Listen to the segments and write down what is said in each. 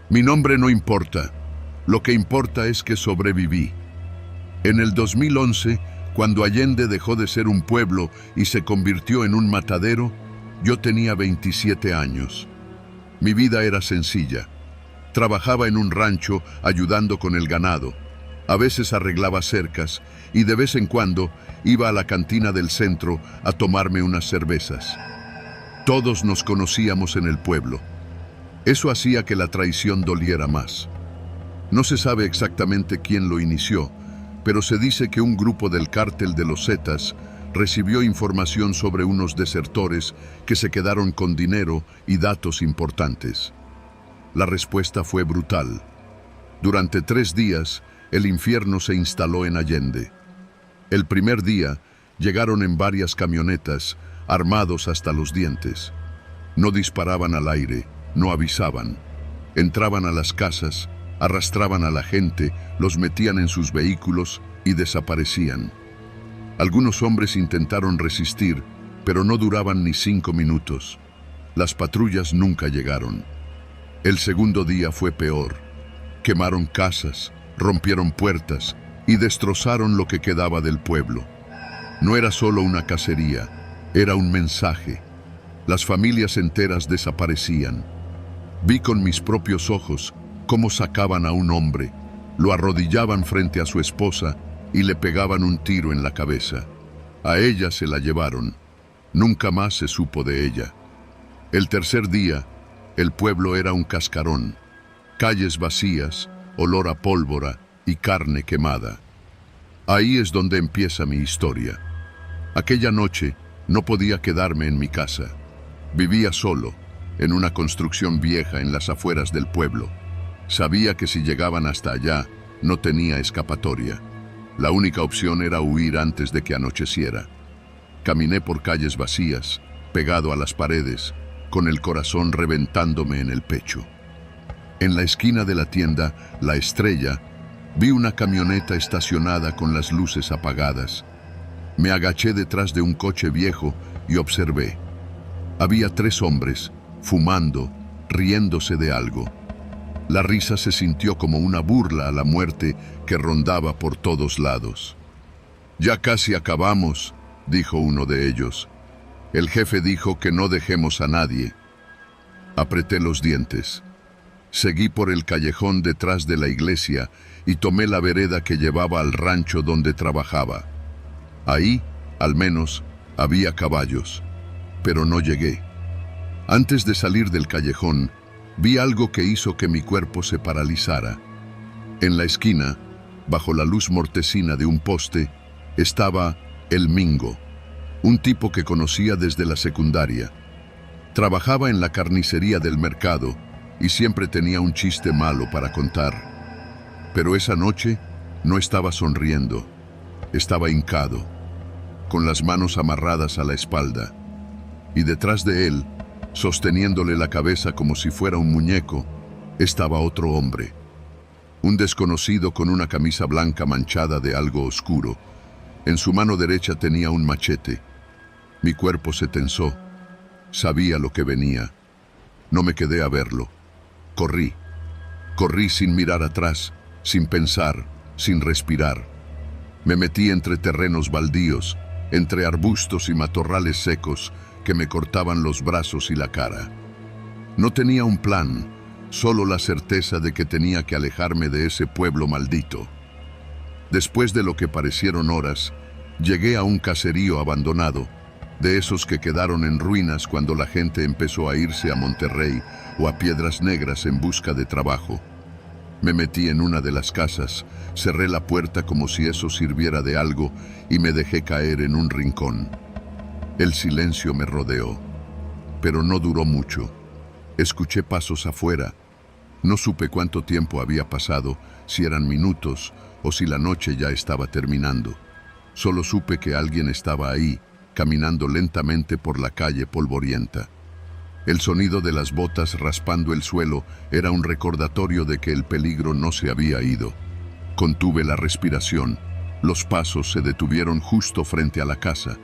Mi nombre no importa. Lo que importa es que sobreviví. En el 2011, cuando Allende dejó de ser un pueblo y se convirtió en un matadero, yo tenía 27 años. Mi vida era sencilla. Trabajaba en un rancho ayudando con el ganado. A veces arreglaba cercas y de vez en cuando iba a la cantina del centro a tomarme unas cervezas. Todos nos conocíamos en el pueblo. Eso hacía que la traición doliera más. No se sabe exactamente quién lo inició, pero se dice que un grupo del cártel de los Zetas recibió información sobre unos desertores que se quedaron con dinero y datos importantes. La respuesta fue brutal. Durante 3 días, el infierno se instaló en Allende. El primer día, llegaron en varias camionetas, armados hasta los dientes. No disparaban al aire, no avisaban. Entraban a las casas, arrastraban a la gente, los metían en sus vehículos y desaparecían. Algunos hombres intentaron resistir, pero no duraban ni 5 minutos. Las patrullas nunca llegaron. El segundo día fue peor. Quemaron casas, rompieron puertas y destrozaron lo que quedaba del pueblo. No era solo una cacería, era un mensaje. Las familias enteras desaparecían. Vi con mis propios ojos cómo sacaban a un hombre, lo arrodillaban frente a su esposa y le pegaban un tiro en la cabeza. A ella se la llevaron. Nunca más se supo de ella. El tercer día, el pueblo era un cascarón. Calles vacías, olor a pólvora y carne quemada. Ahí es donde empieza mi historia. Aquella noche no podía quedarme en mi casa. Vivía solo, en una construcción vieja en las afueras del pueblo. Sabía que si llegaban hasta allá, no tenía escapatoria. La única opción era huir antes de que anocheciera. Caminé por calles vacías, pegado a las paredes, con el corazón reventándome en el pecho. En la esquina de la tienda, La Estrella, vi una camioneta estacionada con las luces apagadas. Me agaché detrás de un coche viejo y observé. Había 3 hombres, fumando, riéndose de algo. La risa se sintió como una burla a la muerte que rondaba por todos lados. «Ya casi acabamos», dijo uno de ellos. «El jefe dijo que no dejemos a nadie». Apreté los dientes. Seguí por el callejón detrás de la iglesia y tomé la vereda que llevaba al rancho donde trabajaba. Ahí, al menos, había caballos, pero no llegué. Antes de salir del callejón, vi algo que hizo que mi cuerpo se paralizara. En la esquina, bajo la luz mortecina de un poste, estaba el Mingo, un tipo que conocía desde la secundaria. Trabajaba en la carnicería del mercado y siempre tenía un chiste malo para contar. Pero esa noche no estaba sonriendo, estaba hincado, con las manos amarradas a la espalda, y detrás de él, sosteniéndole la cabeza como si fuera un muñeco, estaba otro hombre. Un desconocido con una camisa blanca manchada de algo oscuro. En su mano derecha tenía un machete. Mi cuerpo se tensó. Sabía lo que venía. No me quedé a verlo. Corrí. Corrí sin mirar atrás, sin pensar, sin respirar. Me metí entre terrenos baldíos, entre arbustos y matorrales secos que me cortaban los brazos y la cara. No tenía un plan, solo la certeza de que tenía que alejarme de ese pueblo maldito. Después de lo que parecieron horas, llegué a un caserío abandonado, de esos que quedaron en ruinas cuando la gente empezó a irse a Monterrey o a Piedras Negras en busca de trabajo. Me metí en una de las casas, cerré la puerta como si eso sirviera de algo y me dejé caer en un rincón. El silencio me rodeó, pero no duró mucho. Escuché pasos afuera. No supe cuánto tiempo había pasado, si eran minutos o si la noche ya estaba terminando. Solo supe que alguien estaba ahí, caminando lentamente por la calle polvorienta. El sonido de las botas raspando el suelo era un recordatorio de que el peligro no se había ido. Contuve la respiración. Los pasos se detuvieron justo frente a la casa.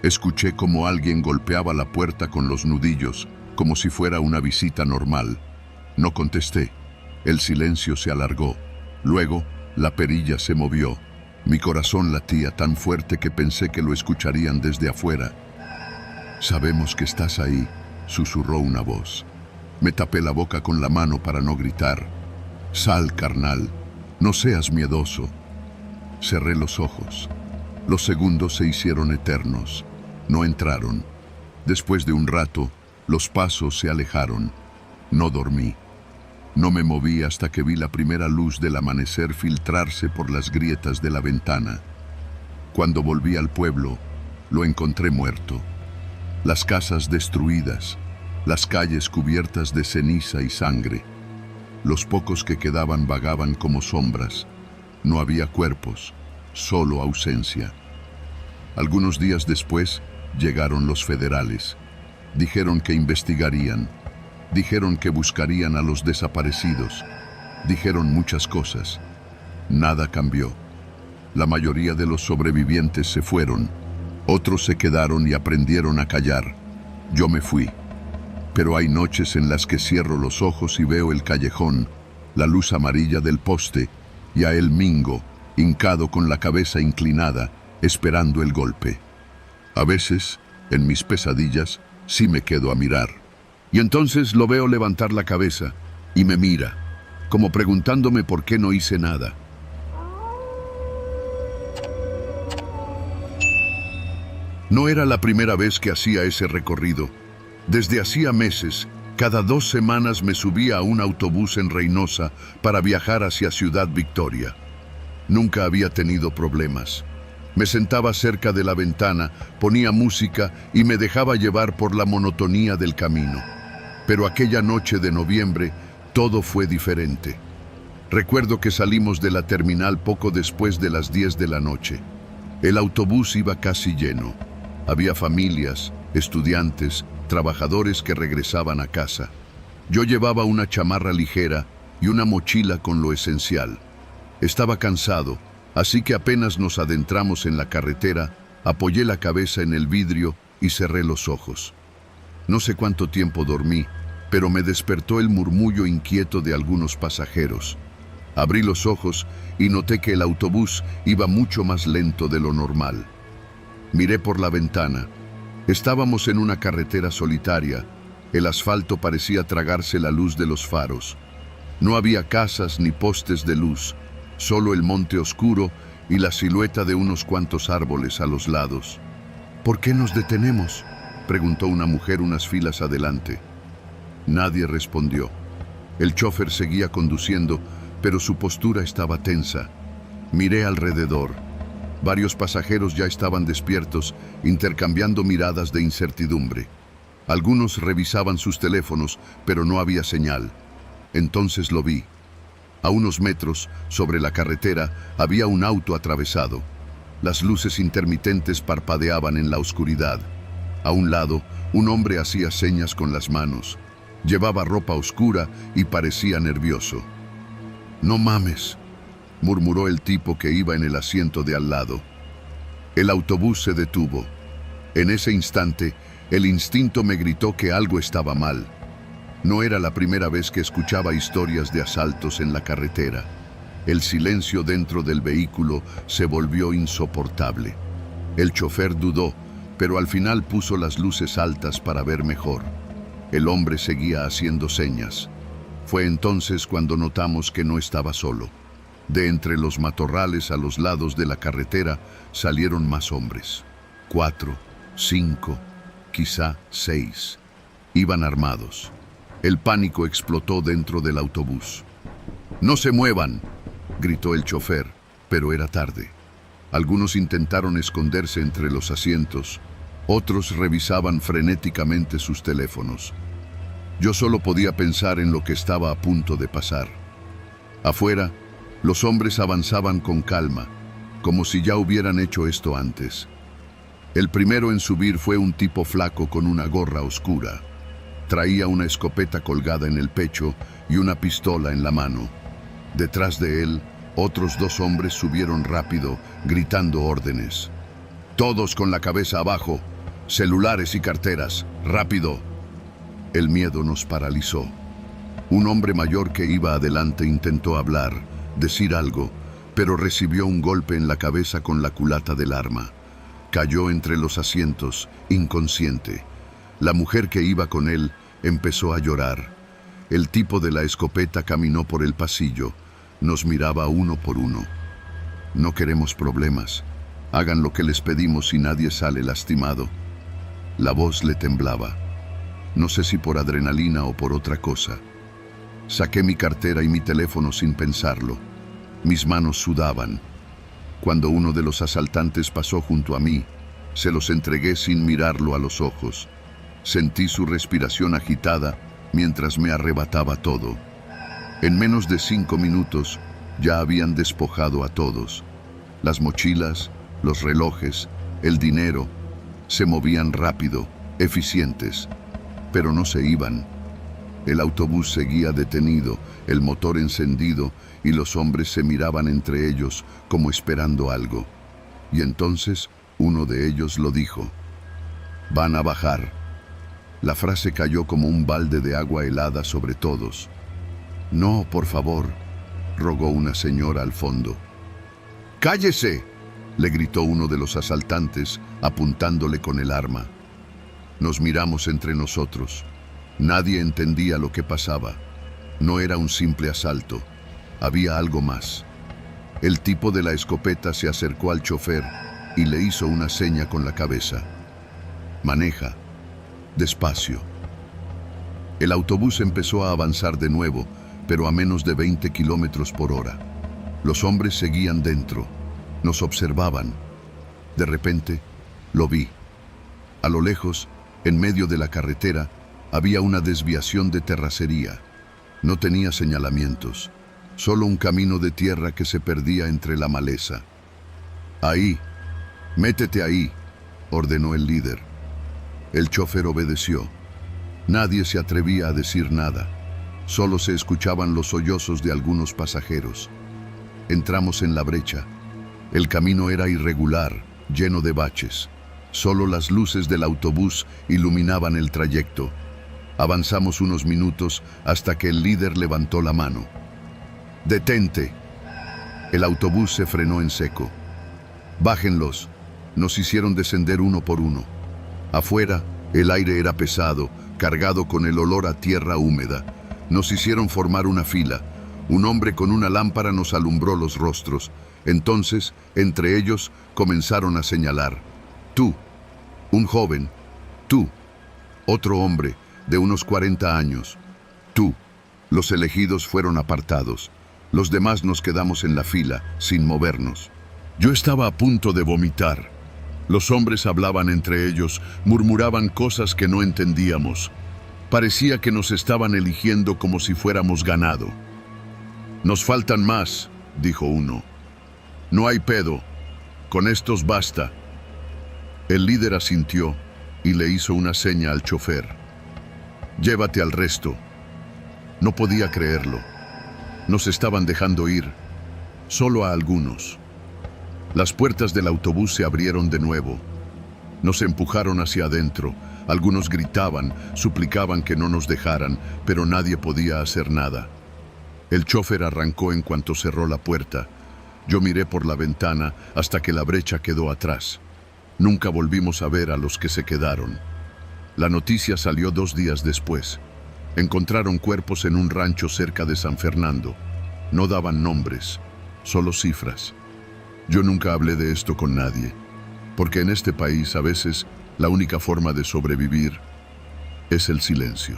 Escuché cómo alguien golpeaba la puerta con los nudillos, como si fuera una visita normal. No contesté. El silencio se alargó. Luego, la perilla se movió. Mi corazón latía tan fuerte que pensé que lo escucharían desde afuera. «Sabemos que estás ahí», susurró una voz. Me tapé la boca con la mano para no gritar. «Sal, carnal, no seas miedoso». Cerré los ojos. Los segundos se hicieron eternos. No entraron. Después de un rato, los pasos se alejaron. No dormí. No me moví hasta que vi la primera luz del amanecer filtrarse por las grietas de la ventana. Cuando volví al pueblo, lo encontré muerto. Las casas destruidas, las calles cubiertas de ceniza y sangre. Los pocos que quedaban vagaban como sombras. No había cuerpos, solo ausencia. Algunos días después llegaron los federales. Dijeron que investigarían. Dijeron que buscarían a los desaparecidos. Dijeron muchas cosas. Nada cambió. La mayoría de los sobrevivientes se fueron. Otros se quedaron y aprendieron a callar. Yo me fui. Pero hay noches en las que cierro los ojos y veo el callejón, la luz amarilla del poste y a el Mingo, hincado con la cabeza inclinada, esperando el golpe. A veces, en mis pesadillas, sí me quedo a mirar. Y entonces lo veo levantar la cabeza y me mira, como preguntándome por qué no hice nada. No era la primera vez que hacía ese recorrido. Desde hacía meses, cada 2 semanas me subía a un autobús en Reynosa para viajar hacia Ciudad Victoria. Nunca había tenido problemas. Me sentaba cerca de la ventana, ponía música y me dejaba llevar por la monotonía del camino. Pero aquella noche de noviembre, todo fue diferente. Recuerdo que salimos de la terminal poco después de las 10 de la noche. El autobús iba casi lleno. Había familias, estudiantes, trabajadores que regresaban a casa. Yo llevaba una chamarra ligera y una mochila con lo esencial. Estaba cansado, así que apenas nos adentramos en la carretera, apoyé la cabeza en el vidrio y cerré los ojos. No sé cuánto tiempo dormí, pero me despertó el murmullo inquieto de algunos pasajeros. Abrí los ojos y noté que el autobús iba mucho más lento de lo normal. Miré por la ventana. Estábamos en una carretera solitaria. El asfalto parecía tragarse la luz de los faros. No había casas ni postes de luz, solo el monte oscuro y la silueta de unos cuantos árboles a los lados. «¿Por qué nos detenemos?», preguntó una mujer unas filas adelante. Nadie respondió. El chofer seguía conduciendo, pero su postura estaba tensa. Miré alrededor. Varios pasajeros ya estaban despiertos, intercambiando miradas de incertidumbre. Algunos revisaban sus teléfonos, pero no había señal. Entonces lo vi. A unos metros, sobre la carretera, había un auto atravesado. Las luces intermitentes parpadeaban en la oscuridad. A un lado, un hombre hacía señas con las manos. Llevaba ropa oscura y parecía nervioso. «No mames», murmuró el tipo que iba en el asiento de al lado. El autobús se detuvo. En ese instante, el instinto me gritó que algo estaba mal. No era la primera vez que escuchaba historias de asaltos en la carretera. El silencio dentro del vehículo se volvió insoportable. El chofer dudó, pero al final puso las luces altas para ver mejor. El hombre seguía haciendo señas. Fue entonces cuando notamos que no estaba solo. De entre los matorrales a los lados de la carretera salieron más hombres. 4, 5, quizá 6. Iban armados. El pánico explotó dentro del autobús. «¡No se muevan!», gritó el chofer, pero era tarde. Algunos intentaron esconderse entre los asientos. Otros revisaban frenéticamente sus teléfonos. Yo solo podía pensar en lo que estaba a punto de pasar. Afuera, los hombres avanzaban con calma, como si ya hubieran hecho esto antes. El primero en subir fue un tipo flaco con una gorra oscura. Traía una escopeta colgada en el pecho y una pistola en la mano. Detrás de él, otros 2 hombres subieron rápido, gritando órdenes. «Todos con la cabeza abajo, celulares y carteras, rápido». El miedo nos paralizó. Un hombre mayor que iba adelante intentó hablar, decir algo, pero recibió un golpe en la cabeza con la culata del arma. Cayó entre los asientos, inconsciente. La mujer que iba con él empezó a llorar. El tipo de la escopeta caminó por el pasillo. Nos miraba uno por uno. No queremos problemas. Hagan lo que les pedimos y nadie sale lastimado. La voz le temblaba. No sé si por adrenalina o por otra cosa. Saqué mi cartera y mi teléfono sin pensarlo. Mis manos sudaban. Cuando uno de los asaltantes pasó junto a mí, se los entregué sin mirarlo a los ojos. Sentí su respiración agitada mientras me arrebataba todo. En menos de 5 minutos ya habían despojado a todos. Las mochilas, los relojes, el dinero, se movían rápido, eficientes, pero no se iban. El autobús seguía detenido, el motor encendido, y los hombres se miraban entre ellos como esperando algo. Y entonces uno de ellos lo dijo: «Van a bajar». La frase cayó como un balde de agua helada sobre todos. «No, por favor», rogó una señora al fondo. «¡Cállese!», le gritó uno de los asaltantes, apuntándole con el arma. Nos miramos entre nosotros. Nadie entendía lo que pasaba. No era un simple asalto. Había algo más. El tipo de la escopeta se acercó al chofer y le hizo una seña con la cabeza. «Maneja. Despacio». El autobús empezó a avanzar de nuevo, pero a menos de 20 kilómetros por hora. Los hombres seguían dentro. Nos observaban. De repente, lo vi. A lo lejos, en medio de la carretera, había una desviación de terracería. No tenía señalamientos, solo un camino de tierra que se perdía entre la maleza. «Ahí, métete ahí», ordenó el líder. El chofer obedeció. Nadie se atrevía a decir nada. Solo se escuchaban los sollozos de algunos pasajeros. Entramos en la brecha. El camino era irregular, lleno de baches. Solo las luces del autobús iluminaban el trayecto. Avanzamos unos minutos hasta que el líder levantó la mano. «Detente». El autobús se frenó en seco. «Bájenlos». Nos hicieron descender uno por uno. Afuera, el aire era pesado, cargado con el olor a tierra húmeda. Nos hicieron formar una fila. Un hombre con una lámpara nos alumbró los rostros. Entonces, entre ellos, comenzaron a señalar. «Tú». Un joven. «Tú». Otro hombre, de unos 40 años. «Tú». Los elegidos fueron apartados. Los demás nos quedamos en la fila, sin movernos. Yo estaba a punto de vomitar. Los hombres hablaban entre ellos, murmuraban cosas que no entendíamos. Parecía que nos estaban eligiendo como si fuéramos ganado. «Nos faltan más», dijo uno. «No hay pedo. Con estos basta». El líder asintió y le hizo una seña al chofer. «Llévate al resto». No podía creerlo. Nos estaban dejando ir, solo a algunos. Las puertas del autobús se abrieron de nuevo. Nos empujaron hacia adentro. Algunos gritaban, suplicaban que no nos dejaran, pero nadie podía hacer nada. El chofer arrancó en cuanto cerró la puerta. Yo miré por la ventana hasta que la brecha quedó atrás. Nunca volvimos a ver a los que se quedaron. La noticia salió 2 días después. Encontraron cuerpos en un rancho cerca de San Fernando. No daban nombres, solo cifras. Yo nunca hablé de esto con nadie, porque en este país a veces la única forma de sobrevivir es el silencio.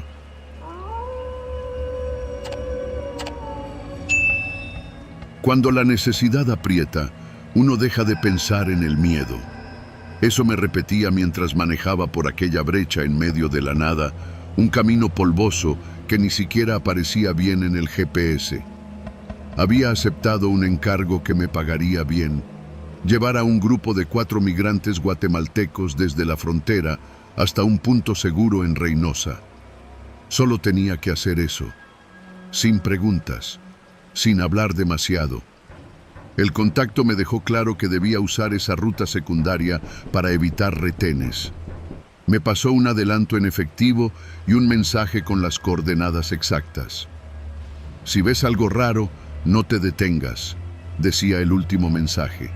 Cuando la necesidad aprieta, uno deja de pensar en el miedo. Eso me repetía mientras manejaba por aquella brecha en medio de la nada, un camino polvoso que ni siquiera aparecía bien en el GPS. Había aceptado un encargo que me pagaría bien, llevar a un grupo de 4 migrantes guatemaltecos desde la frontera hasta un punto seguro en Reynosa. Solo tenía que hacer eso, sin preguntas, sin hablar demasiado. El contacto me dejó claro que debía usar esa ruta secundaria para evitar retenes. Me pasó un adelanto en efectivo y un mensaje con las coordenadas exactas. Si ves algo raro, no te detengas, decía el último mensaje.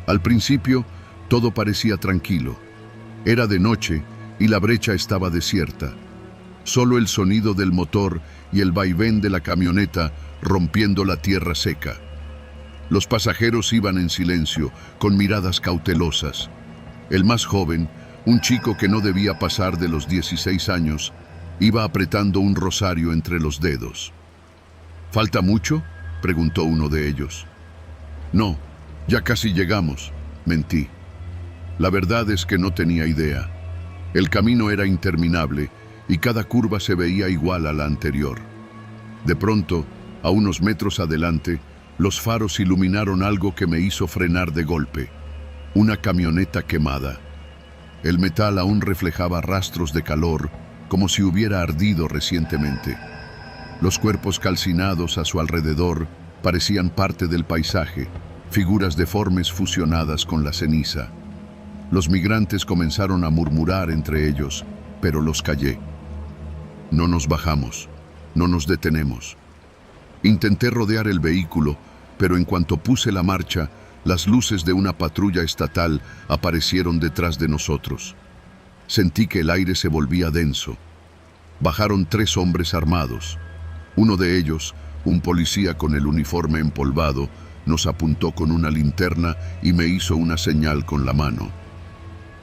Al principio, todo parecía tranquilo. Era de noche y la brecha estaba desierta. Solo el sonido del motor y el vaivén de la camioneta rompiendo la tierra seca. Los pasajeros iban en silencio, con miradas cautelosas. El más joven, un chico que no debía pasar de los 16 años, iba apretando un rosario entre los dedos. ¿Falta mucho?, preguntó uno de ellos. No, ya casi llegamos, mentí. La verdad es que no tenía idea. El camino era interminable y cada curva se veía igual a la anterior. De pronto, a unos metros adelante, los faros iluminaron algo que me hizo frenar de golpe. Una camioneta quemada. El metal aún reflejaba rastros de calor, como si hubiera ardido recientemente. Los cuerpos calcinados a su alrededor parecían parte del paisaje, figuras deformes fusionadas con la ceniza. Los migrantes comenzaron a murmurar entre ellos, pero los callé. No nos bajamos, no nos detenemos. Intenté rodear el vehículo, pero en cuanto puse la marcha, las luces de una patrulla estatal aparecieron detrás de nosotros. Sentí que el aire se volvía denso. Bajaron 3 hombres armados. Uno de ellos, un policía con el uniforme empolvado, nos apuntó con una linterna y me hizo una señal con la mano.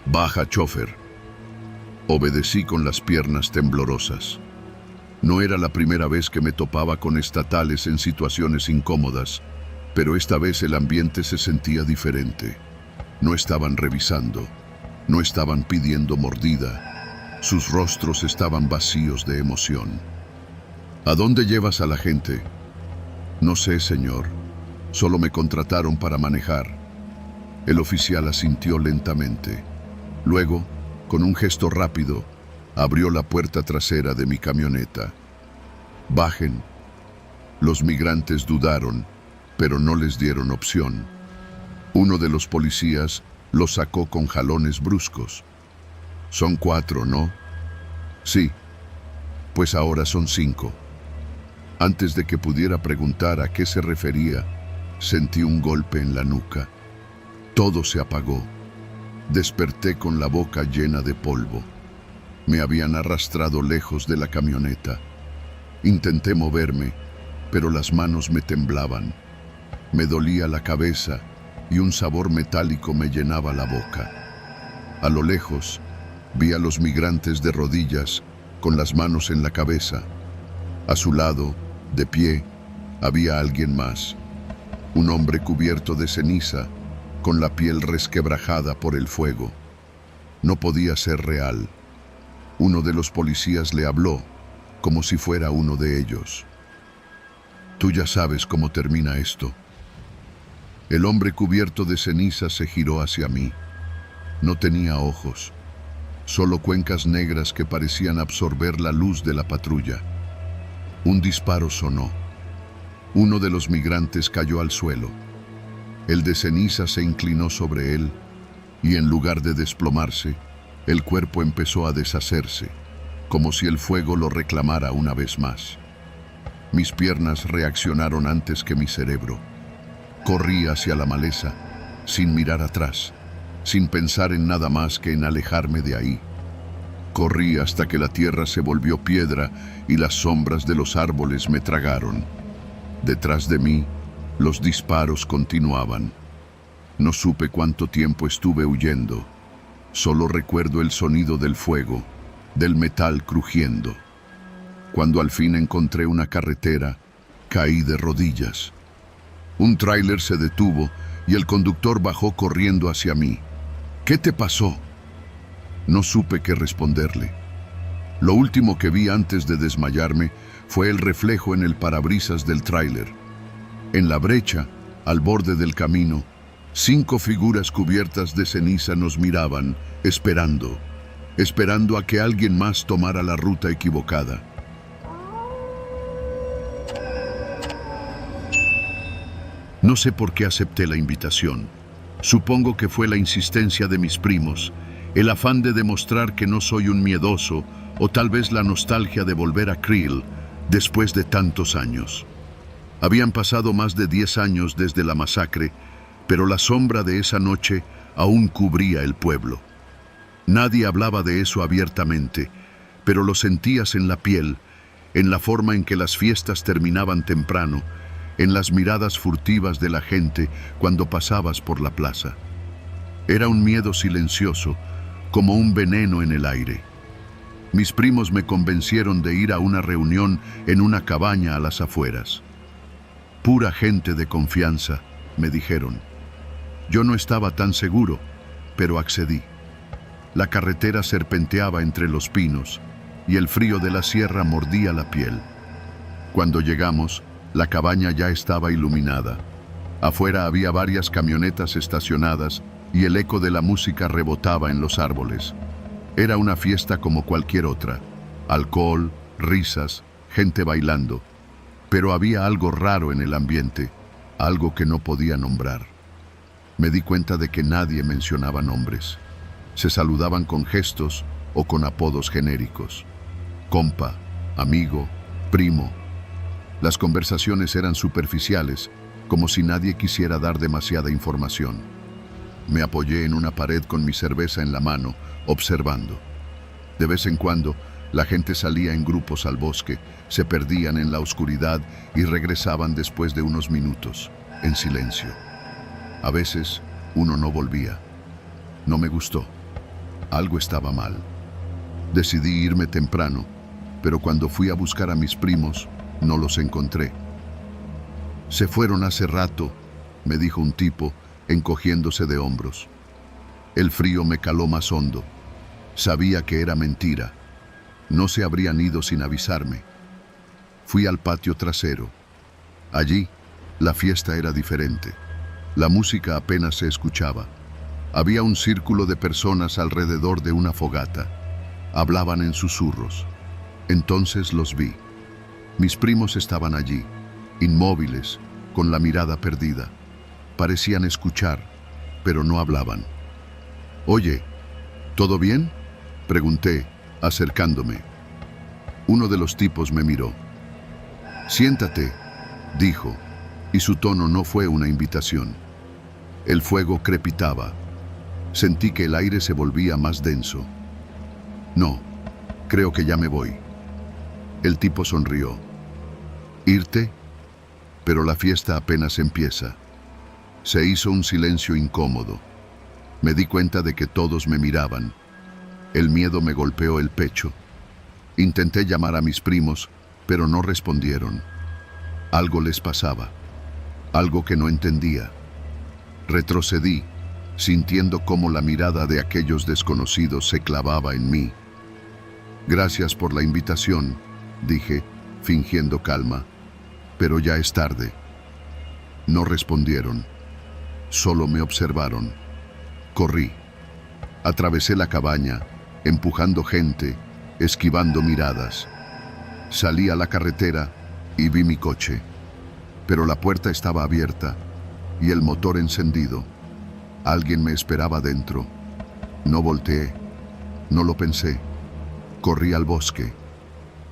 «Baja, chofer». Obedecí con las piernas temblorosas. No era la primera vez que me topaba con estatales en situaciones incómodas, pero esta vez el ambiente se sentía diferente. No estaban revisando, no estaban pidiendo mordida. Sus rostros estaban vacíos de emoción. «¿A dónde llevas a la gente?» «No sé, señor. Solo me contrataron para manejar». El oficial asintió lentamente. Luego, con un gesto rápido, abrió la puerta trasera de mi camioneta. «Bajen». Los migrantes dudaron, pero no les dieron opción. Uno de los policías los sacó con jalones bruscos. «Son 4, ¿no?» «Sí». «Pues ahora son 5». Antes de que pudiera preguntar a qué se refería, sentí un golpe en la nuca. Todo se apagó. Desperté con la boca llena de polvo. Me habían arrastrado lejos de la camioneta. Intenté moverme, pero las manos me temblaban. Me dolía la cabeza y un sabor metálico me llenaba la boca. A lo lejos, vi a los migrantes de rodillas, con las manos en la cabeza. A su lado, de pie, había alguien más. Un hombre cubierto de ceniza, con la piel resquebrajada por el fuego. No podía ser real. Uno de los policías le habló, como si fuera uno de ellos. «Tú ya sabes cómo termina esto». El hombre cubierto de ceniza se giró hacia mí. No tenía ojos, solo cuencas negras que parecían absorber la luz de la patrulla. Un disparo sonó. Uno de los migrantes cayó al suelo. El de ceniza se inclinó sobre él y en lugar de desplomarse, el cuerpo empezó a deshacerse, como si el fuego lo reclamara una vez más. Mis piernas reaccionaron antes que mi cerebro. Corrí hacia la maleza, sin mirar atrás, sin pensar en nada más que en alejarme de ahí. Corrí hasta que la tierra se volvió piedra y las sombras de los árboles me tragaron. Detrás de mí, los disparos continuaban. No supe cuánto tiempo estuve huyendo. Solo recuerdo el sonido del fuego, del metal crujiendo. Cuando al fin encontré una carretera, caí de rodillas. Un tráiler se detuvo y el conductor bajó corriendo hacia mí. «¿Qué te pasó?» No supe qué responderle. Lo último que vi antes de desmayarme fue el reflejo en el parabrisas del tráiler. En la brecha, al borde del camino, 5 figuras cubiertas de ceniza nos miraban, esperando a que alguien más tomara la ruta equivocada. No sé por qué acepté la invitación. Supongo que fue la insistencia de mis primos, El afán de demostrar que no soy un miedoso, o tal vez la nostalgia de volver a Creel después de tantos años. Habían pasado más de 10 años desde la masacre, pero la sombra de esa noche aún cubría el pueblo. Nadie hablaba de eso abiertamente, pero lo sentías en la piel, en la forma en que las fiestas terminaban temprano, en las miradas furtivas de la gente cuando pasabas por la plaza. Era un miedo silencioso, como un veneno en el aire. Mis primos me convencieron de ir a una reunión en una cabaña a las afueras. Pura gente de confianza, me dijeron. Yo no estaba tan seguro, pero accedí. La carretera serpenteaba entre los pinos y el frío de la sierra mordía la piel. Cuando llegamos, la cabaña ya estaba iluminada. Afuera había varias camionetas estacionadas y el eco de la música rebotaba en los árboles. Era una fiesta como cualquier otra. Alcohol, risas, gente bailando. Pero había algo raro en el ambiente, algo que no podía nombrar. Me di cuenta de que nadie mencionaba nombres. Se saludaban con gestos o con apodos genéricos. Compa, amigo, primo. Las conversaciones eran superficiales, como si nadie quisiera dar demasiada información. Me apoyé en una pared con mi cerveza en la mano, observando. De vez en cuando, la gente salía en grupos al bosque, se perdían en la oscuridad y regresaban después de unos minutos, en silencio. A veces, uno no volvía. No me gustó. Algo estaba mal. Decidí irme temprano, pero cuando fui a buscar a mis primos, no los encontré. Se fueron hace rato, me dijo un tipo, encogiéndose de hombros. El frío me caló más hondo. Sabía que era mentira. No se habrían ido sin avisarme. Fui al patio trasero. Allí, la fiesta era diferente. La música apenas se escuchaba. Había un círculo de personas alrededor de una fogata. Hablaban en susurros. Entonces los vi. Mis primos estaban allí, inmóviles, con la mirada perdida. Parecían escuchar, pero no hablaban. «Oye, ¿todo bien?», pregunté, acercándome. Uno de los tipos me miró. «Siéntate», dijo, y su tono no fue una invitación. El fuego crepitaba. Sentí que el aire se volvía más denso. «No, creo que ya me voy». El tipo sonrió. «¿Irte? Pero la fiesta apenas empieza». Se hizo un silencio incómodo. Me di cuenta de que todos me miraban. El miedo me golpeó el pecho. Intenté llamar a mis primos, pero no respondieron. Algo les pasaba, algo que no entendía. Retrocedí, sintiendo cómo la mirada de aquellos desconocidos se clavaba en mí. «Gracias por la invitación», dije, fingiendo calma, «pero ya es tarde». No respondieron. Solo me observaron. Corrí. Atravesé la cabaña, empujando gente, esquivando miradas. Salí a la carretera y vi mi coche. Pero la puerta estaba abierta y el motor encendido. Alguien me esperaba dentro. No volteé. No lo pensé. Corrí al bosque.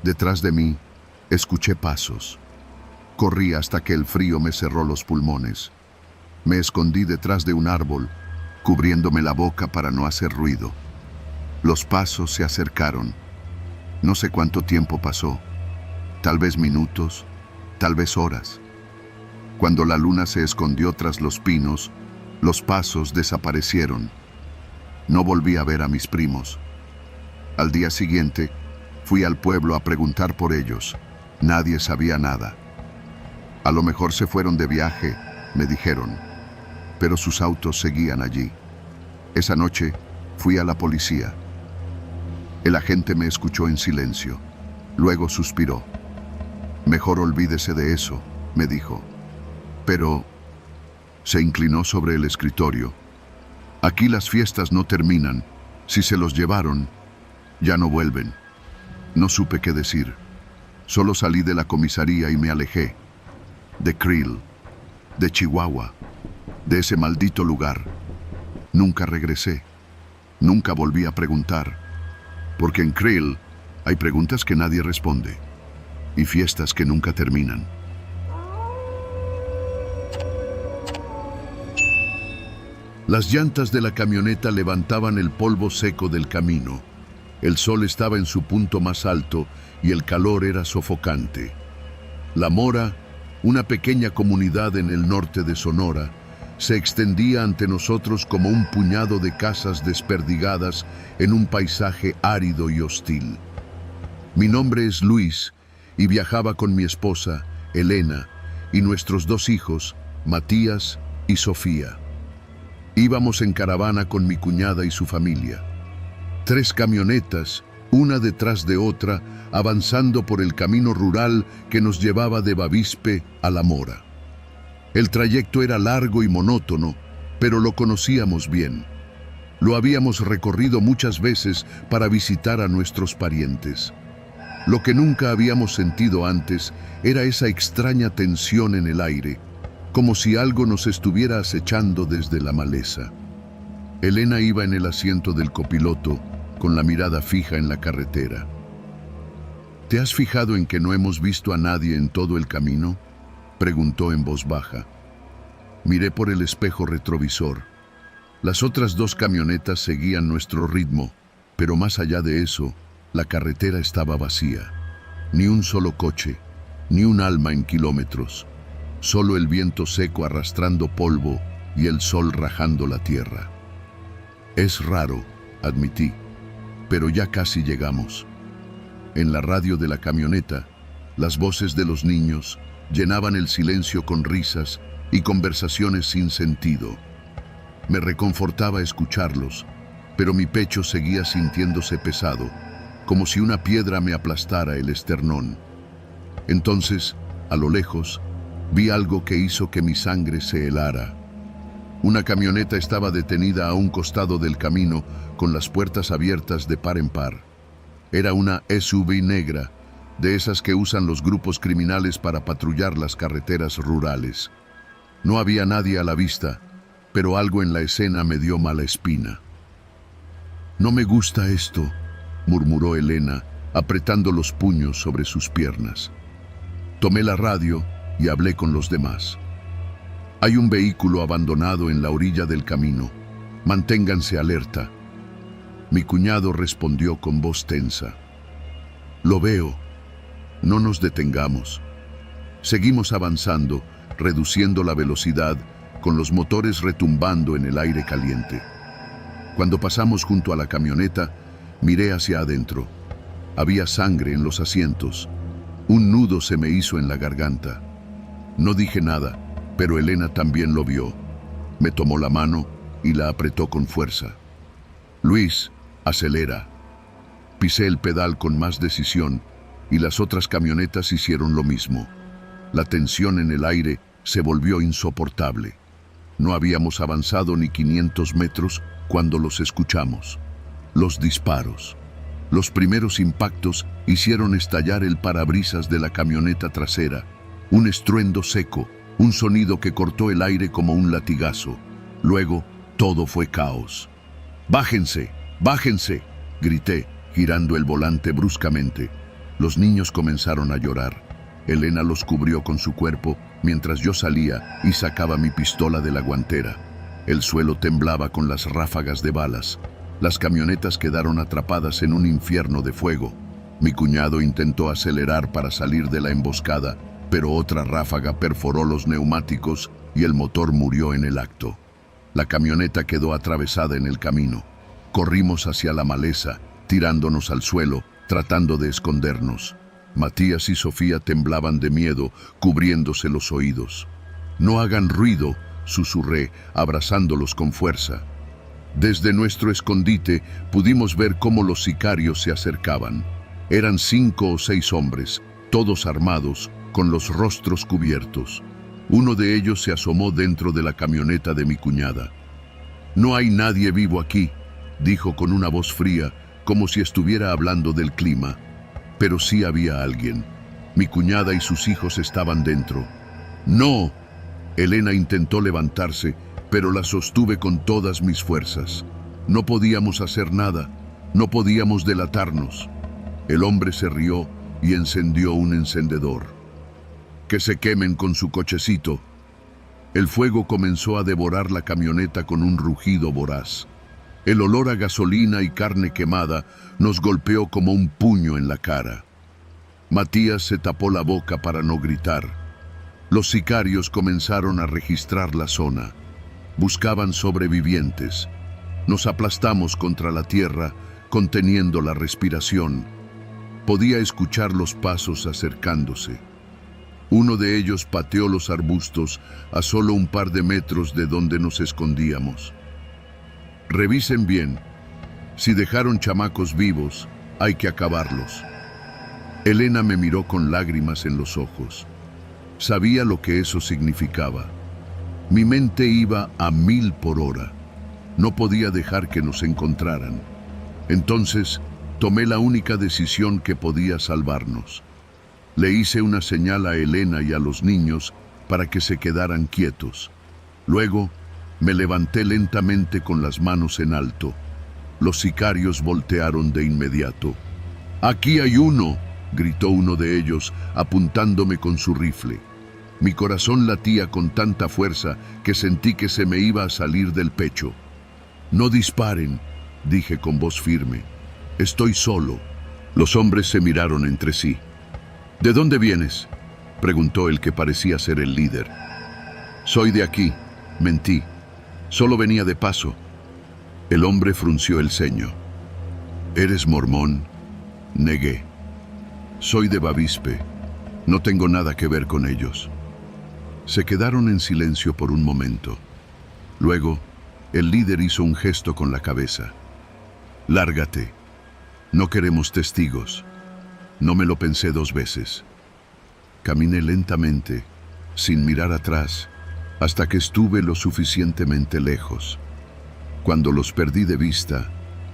Detrás de mí, escuché pasos. Corrí hasta que el frío me cerró los pulmones. Me escondí detrás de un árbol, cubriéndome la boca para no hacer ruido. Los pasos se acercaron. No sé cuánto tiempo pasó. Tal vez minutos, tal vez horas. Cuando la luna se escondió tras los pinos, los pasos desaparecieron. No volví a ver a mis primos. Al día siguiente, fui al pueblo a preguntar por ellos. Nadie sabía nada. «A lo mejor se fueron de viaje», me dijeron, pero sus autos seguían allí. Esa noche fui a la policía. El agente me escuchó en silencio. Luego suspiró. «Mejor olvídese de eso», me dijo. Pero se inclinó sobre el escritorio. «Aquí las fiestas no terminan. Si se los llevaron, ya no vuelven». No supe qué decir. Solo salí de la comisaría y me alejé. De Creel, de Chihuahua, de ese maldito lugar. Nunca regresé. Nunca volví a preguntar, porque en Krill hay preguntas que nadie responde y fiestas que nunca terminan. Las llantas de la camioneta levantaban el polvo seco del camino. El sol estaba en su punto más alto y el calor era sofocante. La Mora, una pequeña comunidad en el norte de Sonora, se extendía ante nosotros como un puñado de casas desperdigadas en un paisaje árido y hostil. Mi nombre es Luis y viajaba con mi esposa, Elena, y nuestros 2 hijos, Matías y Sofía. Íbamos en caravana con mi cuñada y su familia. 3 camionetas, una detrás de otra, avanzando por el camino rural que nos llevaba de Bavispe a La Mora. El trayecto era largo y monótono, pero lo conocíamos bien. Lo habíamos recorrido muchas veces para visitar a nuestros parientes. Lo que nunca habíamos sentido antes era esa extraña tensión en el aire, como si algo nos estuviera acechando desde la maleza. Elena iba en el asiento del copiloto, con la mirada fija en la carretera. ¿Te has fijado en que no hemos visto a nadie en todo el camino?, preguntó en voz baja. Miré por el espejo retrovisor. Las otras 2 camionetas seguían nuestro ritmo, pero más allá de eso, la carretera estaba vacía. Ni un solo coche, ni un alma en kilómetros. Solo el viento seco arrastrando polvo y el sol rajando la tierra. Es raro, admití, pero ya casi llegamos. En la radio de la camioneta, las voces de los niños llenaban el silencio con risas y conversaciones sin sentido. Me reconfortaba escucharlos, pero mi pecho seguía sintiéndose pesado, como si una piedra me aplastara el esternón. Entonces, a lo lejos, vi algo que hizo que mi sangre se helara. Una camioneta estaba detenida a un costado del camino, con las puertas abiertas de par en par. Era una SUV negra, de esas que usan los grupos criminales para patrullar las carreteras rurales. No había nadie a la vista, pero algo en la escena me dio mala espina. «No me gusta esto», murmuró Elena, apretando los puños sobre sus piernas. Tomé la radio y hablé con los demás. «Hay un vehículo abandonado en la orilla del camino. Manténganse alerta». Mi cuñado respondió con voz tensa. «Lo veo. No nos detengamos». Seguimos avanzando, reduciendo la velocidad, con los motores retumbando en el aire caliente. Cuando pasamos junto a la camioneta, miré hacia adentro. Había sangre en los asientos. Un nudo se me hizo en la garganta. No dije nada, pero Elena también lo vio. Me tomó la mano y la apretó con fuerza. «Luis, acelera». Pisé el pedal con más decisión y las otras camionetas hicieron lo mismo. La tensión en el aire se volvió insoportable. No habíamos avanzado ni 500 metros cuando los escuchamos. Los disparos. Los primeros impactos hicieron estallar el parabrisas de la camioneta trasera. Un estruendo seco, un sonido que cortó el aire como un latigazo. Luego, todo fue caos. «¡Bájense! ¡Bájense!», grité, girando el volante bruscamente. Los niños comenzaron a llorar. Elena los cubrió con su cuerpo mientras yo salía y sacaba mi pistola de la guantera. El suelo temblaba con las ráfagas de balas. Las camionetas quedaron atrapadas en un infierno de fuego. Mi cuñado intentó acelerar para salir de la emboscada, pero otra ráfaga perforó los neumáticos y el motor murió en el acto. La camioneta quedó atravesada en el camino. Corrimos hacia la maleza, tirándonos al suelo, tratando de escondernos. Matías y Sofía temblaban de miedo, cubriéndose los oídos. «No hagan ruido», susurré, abrazándolos con fuerza. Desde nuestro escondite pudimos ver cómo los sicarios se acercaban. Eran 5 o 6 hombres, todos armados, con los rostros cubiertos. Uno de ellos se asomó dentro de la camioneta de mi cuñada. «No hay nadie vivo aquí», dijo con una voz fría, como si estuviera hablando del clima. Pero sí había alguien. Mi cuñada y sus hijos estaban dentro. «¡No!». Elena intentó levantarse, pero la sostuve con todas mis fuerzas. No podíamos hacer nada, no podíamos delatarnos. El hombre se rió y encendió un encendedor. Que se quemen con su cochecito. El fuego comenzó a devorar la camioneta con un rugido voraz. El olor a gasolina y carne quemada nos golpeó como un puño en la cara. Matías se tapó la boca para no gritar. Los sicarios comenzaron a registrar la zona. Buscaban sobrevivientes. Nos aplastamos contra la tierra, conteniendo la respiración. Podía escuchar los pasos acercándose. Uno de ellos pateó los arbustos a solo un par de metros de donde nos escondíamos. Revisen bien. Si dejaron chamacos vivos, hay que acabarlos. Elena me miró con lágrimas en los ojos. Sabía lo que eso significaba. Mi mente iba a 1000 por hora. No podía dejar que nos encontraran. Entonces, tomé la única decisión que podía salvarnos. Le hice una señal a Elena y a los niños para que se quedaran quietos. Luego, me levanté lentamente con las manos en alto. Los sicarios voltearon de inmediato. «¡Aquí hay uno!», gritó uno de ellos, apuntándome con su rifle. Mi corazón latía con tanta fuerza que sentí que se me iba a salir del pecho. «No disparen», dije con voz firme. «Estoy solo». Los hombres se miraron entre sí. «¿De dónde vienes?», preguntó el que parecía ser el líder. «Soy de aquí», mentí. «Solo venía de paso». El hombre frunció el ceño. «¿Eres mormón?», negué. «Soy de Bavispe. No tengo nada que ver con ellos». Se quedaron en silencio por un momento. Luego, el líder hizo un gesto con la cabeza. «Lárgate. No queremos testigos». No me lo pensé 2 veces. Caminé lentamente, sin mirar atrás, hasta que estuve lo suficientemente lejos. Cuando los perdí de vista,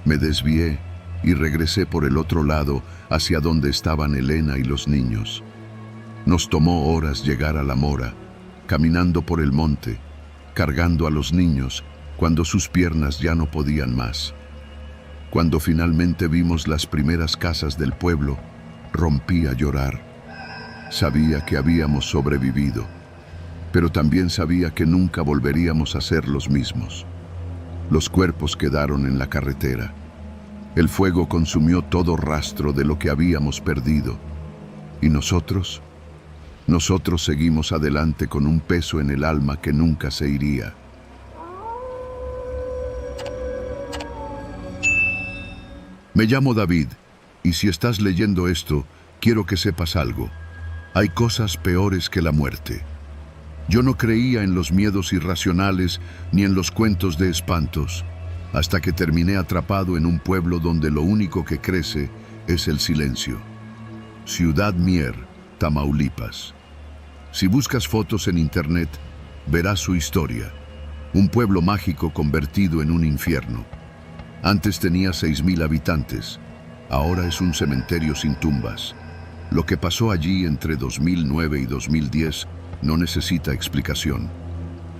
me desvié y regresé por el otro lado hacia donde estaban Elena y los niños. Nos tomó horas llegar a la mora, caminando por el monte, cargando a los niños cuando sus piernas ya no podían más. Cuando finalmente vimos las primeras casas del pueblo, rompí a llorar. Sabía que habíamos sobrevivido, pero también sabía que nunca volveríamos a ser los mismos. Los cuerpos quedaron en la carretera. El fuego consumió todo rastro de lo que habíamos perdido. ¿Y nosotros? Nosotros seguimos adelante con un peso en el alma que nunca se iría. Me llamo David, y si estás leyendo esto, quiero que sepas algo. Hay cosas peores que la muerte. Yo no creía en los miedos irracionales ni en los cuentos de espantos, hasta que terminé atrapado en un pueblo donde lo único que crece es el silencio. Ciudad Mier, Tamaulipas. Si buscas fotos en internet, verás su historia. Un pueblo mágico convertido en un infierno. Antes tenía 6,000 habitantes. Ahora es un cementerio sin tumbas. Lo que pasó allí entre 2009 y 2010 no necesita explicación.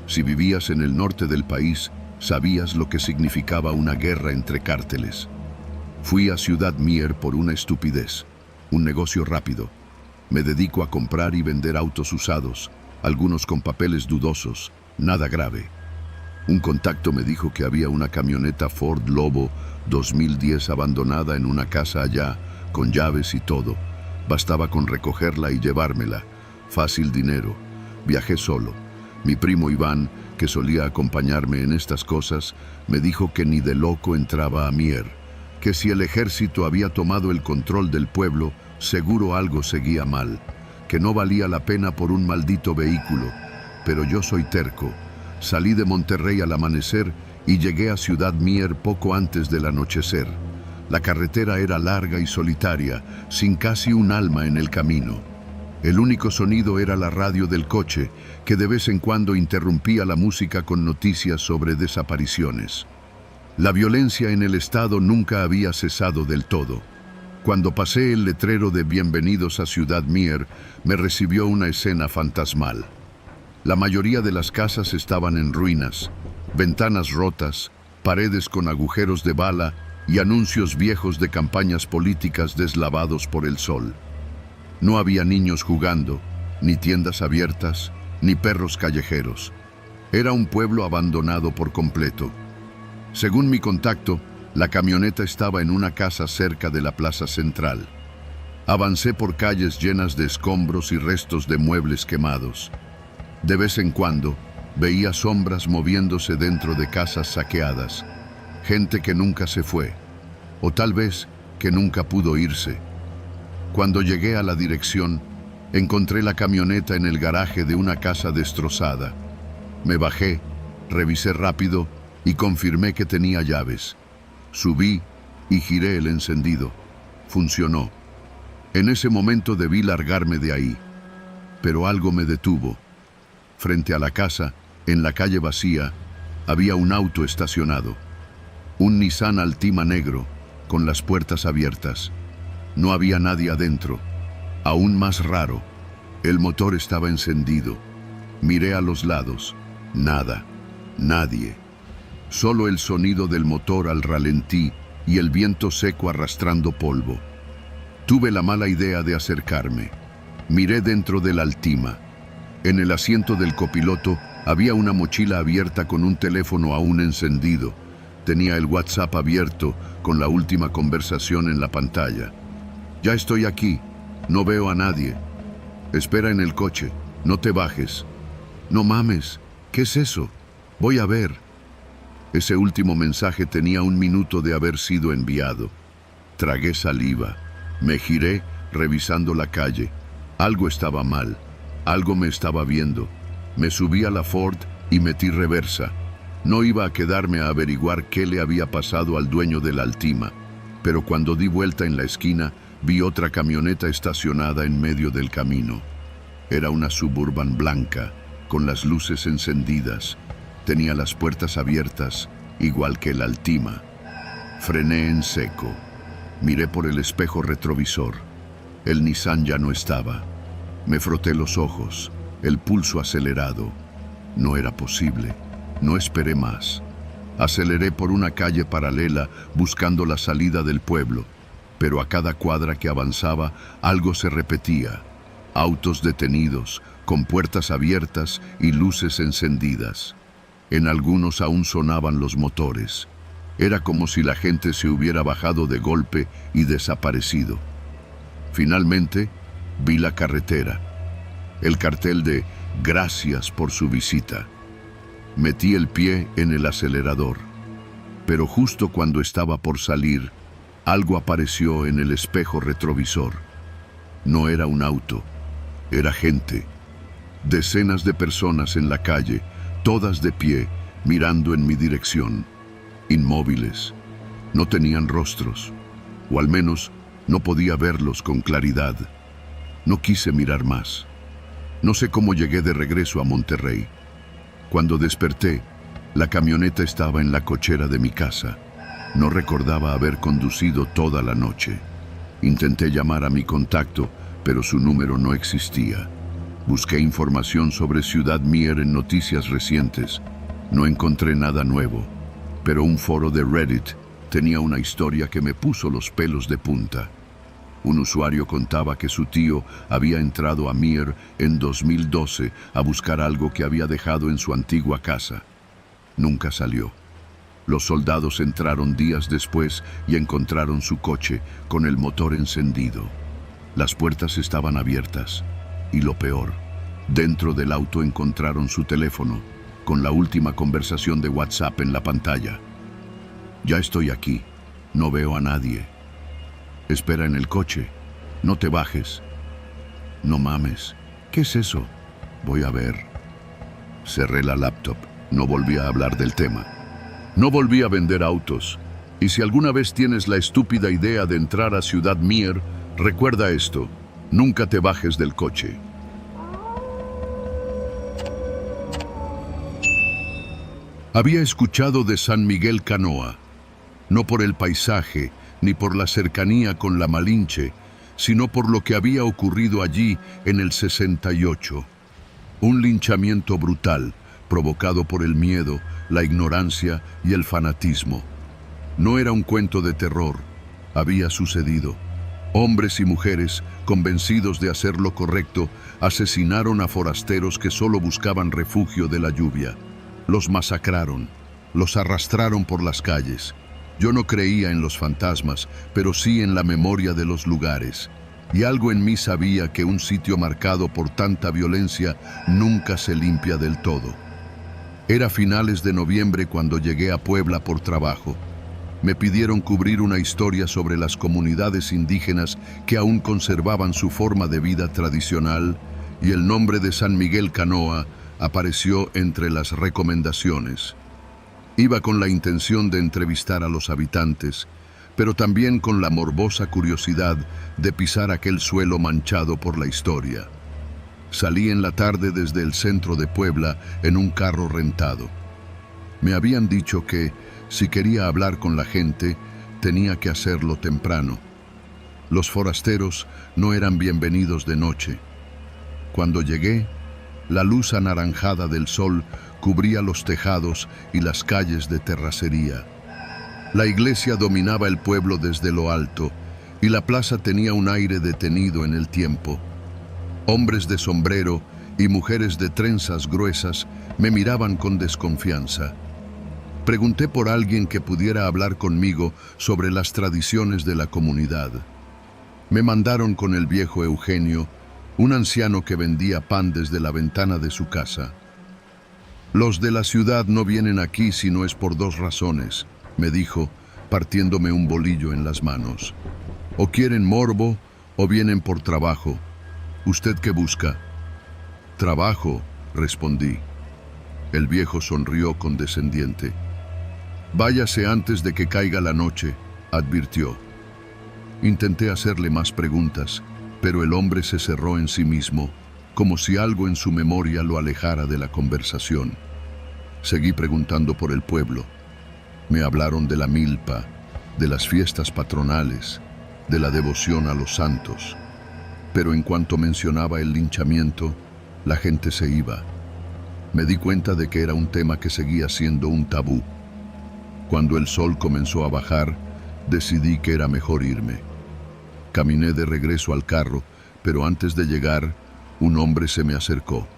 Si vivías en el norte del país, sabías lo que significaba una guerra entre cárteles. Fui a Ciudad Mier por una estupidez, un negocio rápido. Me dedico a comprar y vender autos usados, algunos con papeles dudosos, nada grave. Un contacto me dijo que había una camioneta Ford Lobo 2010 abandonada en una casa allá, con llaves y todo. Bastaba con recogerla y llevármela. Fácil dinero. Viajé solo. Mi primo Iván, que solía acompañarme en estas cosas, me dijo que ni de loco entraba a Mier, que si el ejército había tomado el control del pueblo, seguro algo seguía mal, que no valía la pena por un maldito vehículo. Pero yo soy terco. Salí de Monterrey al amanecer y llegué a Ciudad Mier poco antes del anochecer. La carretera era larga y solitaria, sin casi un alma en el camino. El único sonido era la radio del coche, que de vez en cuando interrumpía la música con noticias sobre desapariciones. La violencia en el estado nunca había cesado del todo. Cuando pasé el letrero de Bienvenidos a Ciudad Mier, me recibió una escena fantasmal. La mayoría de las casas estaban en ruinas, ventanas rotas, paredes con agujeros de bala y anuncios viejos de campañas políticas deslavados por el sol. No había niños jugando, ni tiendas abiertas, ni perros callejeros. Era un pueblo abandonado por completo. Según mi contacto, la camioneta estaba en una casa cerca de la plaza central. Avancé por calles llenas de escombros y restos de muebles quemados. De vez en cuando, veía sombras moviéndose dentro de casas saqueadas. Gente que nunca se fue, o tal vez que nunca pudo irse. Cuando llegué a la dirección, encontré la camioneta en el garaje de una casa destrozada. Me bajé, revisé rápido y confirmé que tenía llaves. Subí y giré el encendido. Funcionó. En ese momento debí largarme de ahí, pero algo me detuvo. Frente a la casa, en la calle vacía, había un auto estacionado. Un Nissan Altima negro, con las puertas abiertas. No había nadie adentro. Aún más raro, el motor estaba encendido. Miré a los lados. Nada. Nadie. Solo el sonido del motor al ralentí y el viento seco arrastrando polvo. Tuve la mala idea de acercarme. Miré dentro del Altima. En el asiento del copiloto había una mochila abierta con un teléfono aún encendido. Tenía el WhatsApp abierto con la última conversación en la pantalla. Ya estoy aquí. No veo a nadie. Espera en el coche. No te bajes. No mames. ¿Qué es eso? Voy a ver. Ese último mensaje tenía 1 minuto de haber sido enviado. Tragué saliva. Me giré, revisando la calle. Algo estaba mal. Algo me estaba viendo. Me subí a la Ford y metí reversa. No iba a quedarme a averiguar qué le había pasado al dueño del Altima, pero cuando di vuelta en la esquina, vi otra camioneta estacionada en medio del camino. Era una Suburban blanca, con las luces encendidas. Tenía las puertas abiertas, igual que el Altima. Frené en seco. Miré por el espejo retrovisor. El Nissan ya no estaba. Me froté los ojos, el pulso acelerado. No era posible. No esperé más. Aceleré por una calle paralela buscando la salida del pueblo, pero a cada cuadra que avanzaba algo se repetía. Autos detenidos, con puertas abiertas y luces encendidas. En algunos aún sonaban los motores. Era como si la gente se hubiera bajado de golpe y desaparecido. Finalmente, vi la carretera. El cartel de "Gracias por su visita". Metí el pie en el acelerador, pero justo cuando estaba por salir, algo apareció en el espejo retrovisor. No era un auto, era gente. Decenas de personas en la calle, todas de pie, mirando en mi dirección. Inmóviles. No tenían rostros, o al menos no podía verlos con claridad. No quise mirar más. No sé cómo llegué de regreso a Monterrey. Cuando desperté, la camioneta estaba en la cochera de mi casa. No recordaba haber conducido toda la noche. Intenté llamar a mi contacto, pero su número no existía. Busqué información sobre Ciudad Mier en noticias recientes. No encontré nada nuevo, pero un foro de Reddit tenía una historia que me puso los pelos de punta. Un usuario contaba que su tío había entrado a Mier en 2012 a buscar algo que había dejado en su antigua casa. Nunca salió. Los soldados entraron días después y encontraron su coche con el motor encendido. Las puertas estaban abiertas. Y lo peor, dentro del auto encontraron su teléfono, con la última conversación de WhatsApp en la pantalla. Ya estoy aquí. No veo a nadie. Espera en el coche. No te bajes. No mames. ¿Qué es eso? Voy a ver. Cerré la laptop. No volví a hablar del tema. No volví a vender autos. Y si alguna vez tienes la estúpida idea de entrar a Ciudad Mier, recuerda esto. Nunca te bajes del coche. Había escuchado de San Miguel Canoa, no por el paisaje ni por la cercanía con la Malinche, sino por lo que había ocurrido allí en el 68. Un linchamiento brutal, provocado por el miedo, la ignorancia y el fanatismo. No era un cuento de terror, había sucedido. Hombres y mujeres, convencidos de hacer lo correcto, asesinaron a forasteros que solo buscaban refugio de la lluvia. Los masacraron, los arrastraron por las calles. Yo no creía en los fantasmas, pero sí en la memoria de los lugares. Y algo en mí sabía que un sitio marcado por tanta violencia nunca se limpia del todo. Era finales de noviembre cuando llegué a Puebla por trabajo. Me pidieron cubrir una historia sobre las comunidades indígenas que aún conservaban su forma de vida tradicional, y el nombre de San Miguel Canoa apareció entre las recomendaciones. Iba con la intención de entrevistar a los habitantes, pero también con la morbosa curiosidad de pisar aquel suelo manchado por la historia. Salí en la tarde desde el centro de Puebla en un carro rentado. Me habían dicho que, si quería hablar con la gente, tenía que hacerlo temprano. Los forasteros no eran bienvenidos de noche. Cuando llegué, la luz anaranjada del sol cubría los tejados y las calles de terracería. La iglesia dominaba el pueblo desde lo alto y la plaza tenía un aire detenido en el tiempo. Hombres de sombrero y mujeres de trenzas gruesas me miraban con desconfianza. Pregunté por alguien que pudiera hablar conmigo sobre las tradiciones de la comunidad. Me mandaron con el viejo Eugenio, un anciano que vendía pan desde la ventana de su casa. Los de la ciudad no vienen aquí si no es por dos razones, me dijo, partiéndome un bolillo en las manos. O quieren morbo o vienen por trabajo. ¿Usted qué busca? Trabajo, respondí. El viejo sonrió condescendiente. Váyase antes de que caiga la noche, advirtió. Intenté hacerle más preguntas, pero el hombre se cerró en sí mismo, como si algo en su memoria lo alejara de la conversación. Seguí preguntando por el pueblo. Me hablaron de la milpa, de las fiestas patronales, de la devoción a los santos. Pero en cuanto mencionaba el linchamiento, la gente se iba. Me di cuenta de que era un tema que seguía siendo un tabú. Cuando el sol comenzó a bajar, decidí que era mejor irme. Caminé de regreso al carro, pero antes de llegar, un hombre se me acercó.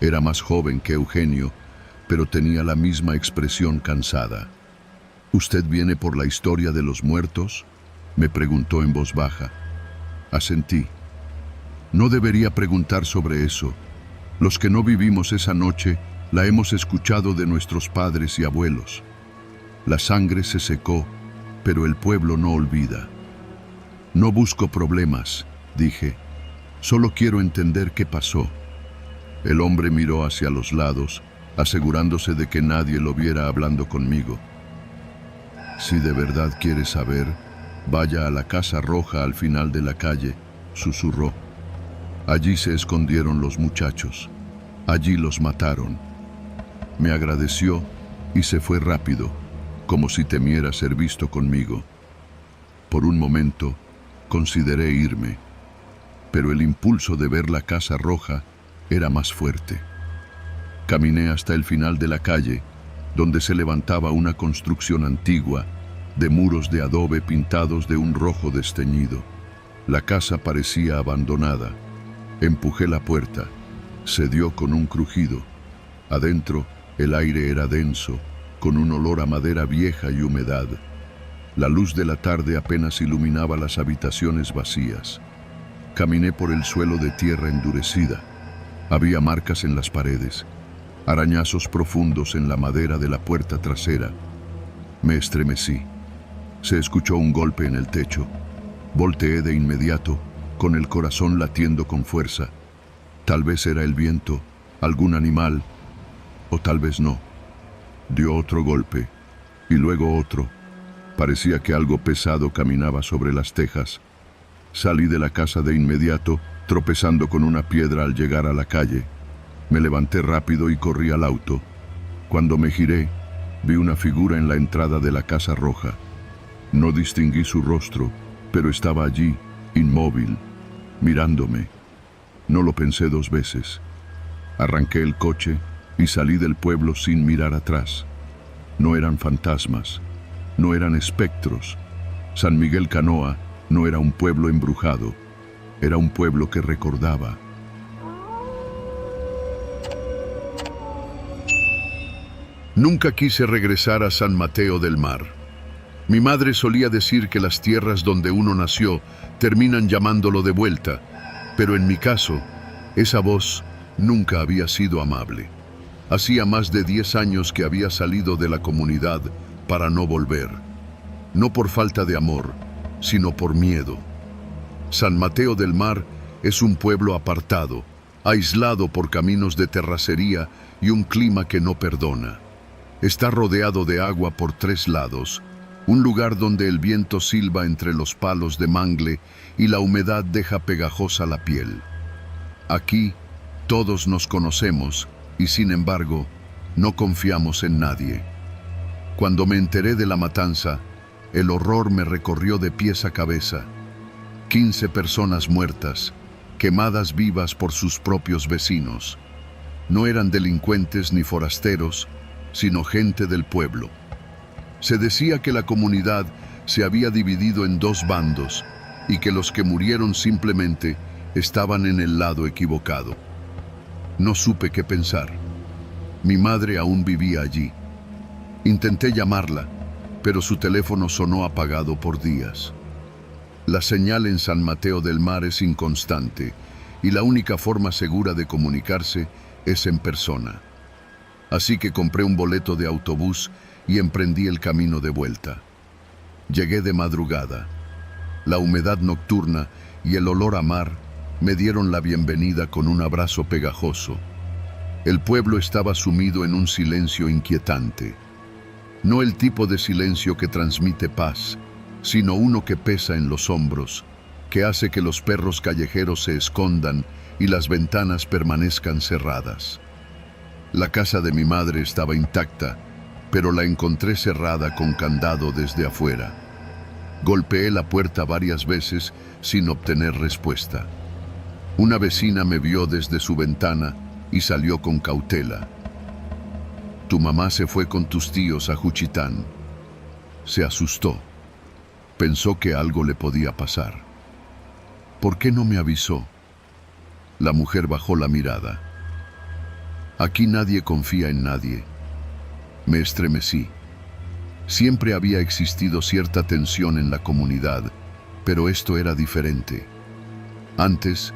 Era más joven que Eugenio, pero tenía la misma expresión cansada. ¿Usted viene por la historia de los muertos?, me preguntó en voz baja. Asentí. No debería preguntar sobre eso. Los que no vivimos esa noche la hemos escuchado de nuestros padres y abuelos. La sangre se secó, pero el pueblo no olvida. No busco problemas, dije. Solo quiero entender qué pasó. El hombre miró hacia los lados, asegurándose de que nadie lo viera hablando conmigo. Si de verdad quiere saber, vaya a la Casa Roja al final de la calle, susurró. Allí se escondieron los muchachos. Allí los mataron. Me agradeció y se fue rápido, como si temiera ser visto conmigo. Por un momento, consideré irme, pero el impulso de ver la Casa Roja era más fuerte. Caminé hasta el final de la calle, donde se levantaba una construcción antigua, de muros de adobe pintados de un rojo desteñido. La casa parecía abandonada. Empujé la puerta. Cedió con un crujido. Adentro, el aire era denso, con un olor a madera vieja y humedad. La luz de la tarde apenas iluminaba las habitaciones vacías. Caminé por el suelo de tierra endurecida. Había marcas en las paredes, arañazos profundos en la madera de la puerta trasera. Me estremecí. Se escuchó un golpe en el techo. Volteé de inmediato, con el corazón latiendo con fuerza. Tal vez era el viento, algún animal, o tal vez no. Dio otro golpe, y luego otro. Parecía que algo pesado caminaba sobre las tejas. Salí de la casa de inmediato, tropezando con una piedra al llegar a la calle. Me levanté rápido y corrí al auto. Cuando me giré, vi una figura en la entrada de la Casa Roja. No distinguí su rostro, pero estaba allí, inmóvil, mirándome. No lo pensé dos veces. Arranqué el coche y salí del pueblo sin mirar atrás. No eran fantasmas, no eran espectros. San Miguel Canoa no era un pueblo embrujado, era un pueblo que recordaba. Nunca quise regresar a San Mateo del Mar. Mi madre solía decir que las tierras donde uno nació terminan llamándolo de vuelta, pero en mi caso, esa voz nunca había sido amable. Hacía más de 10 años que había salido de la comunidad para no volver. No por falta de amor, sino por miedo. San Mateo del Mar es un pueblo apartado, aislado por caminos de terracería y un clima que no perdona. Está rodeado de agua por 3 lados, un lugar donde el viento silba entre los palos de mangle y la humedad deja pegajosa la piel. Aquí todos nos conocemos y sin embargo no confiamos en nadie. Cuando me enteré de la matanza, el horror me recorrió de pies a cabeza. 15 personas muertas, quemadas vivas por sus propios vecinos. No eran delincuentes ni forasteros, sino gente del pueblo. Se decía que la comunidad se había dividido en 2 bandos y que los que murieron simplemente estaban en el lado equivocado. No supe qué pensar. Mi madre aún vivía allí. Intenté llamarla, pero su teléfono sonó apagado por días. La señal en San Mateo del Mar es inconstante y la única forma segura de comunicarse es en persona. Así que compré un boleto de autobús y emprendí el camino de vuelta. Llegué de madrugada. La humedad nocturna y el olor a mar me dieron la bienvenida con un abrazo pegajoso. El pueblo estaba sumido en un silencio inquietante. No el tipo de silencio que transmite paz, sino uno que pesa en los hombros, que hace que los perros callejeros se escondan y las ventanas permanezcan cerradas. La casa de mi madre estaba intacta, pero la encontré cerrada con candado desde afuera. Golpeé la puerta varias veces sin obtener respuesta. Una vecina me vio desde su ventana y salió con cautela. Tu mamá se fue con tus tíos a Juchitán. Se asustó. Pensó que algo le podía pasar. ¿Por qué no me avisó? La mujer bajó la mirada. Aquí nadie confía en nadie. Me estremecí. Siempre había existido cierta tensión en la comunidad, pero esto era diferente. Antes,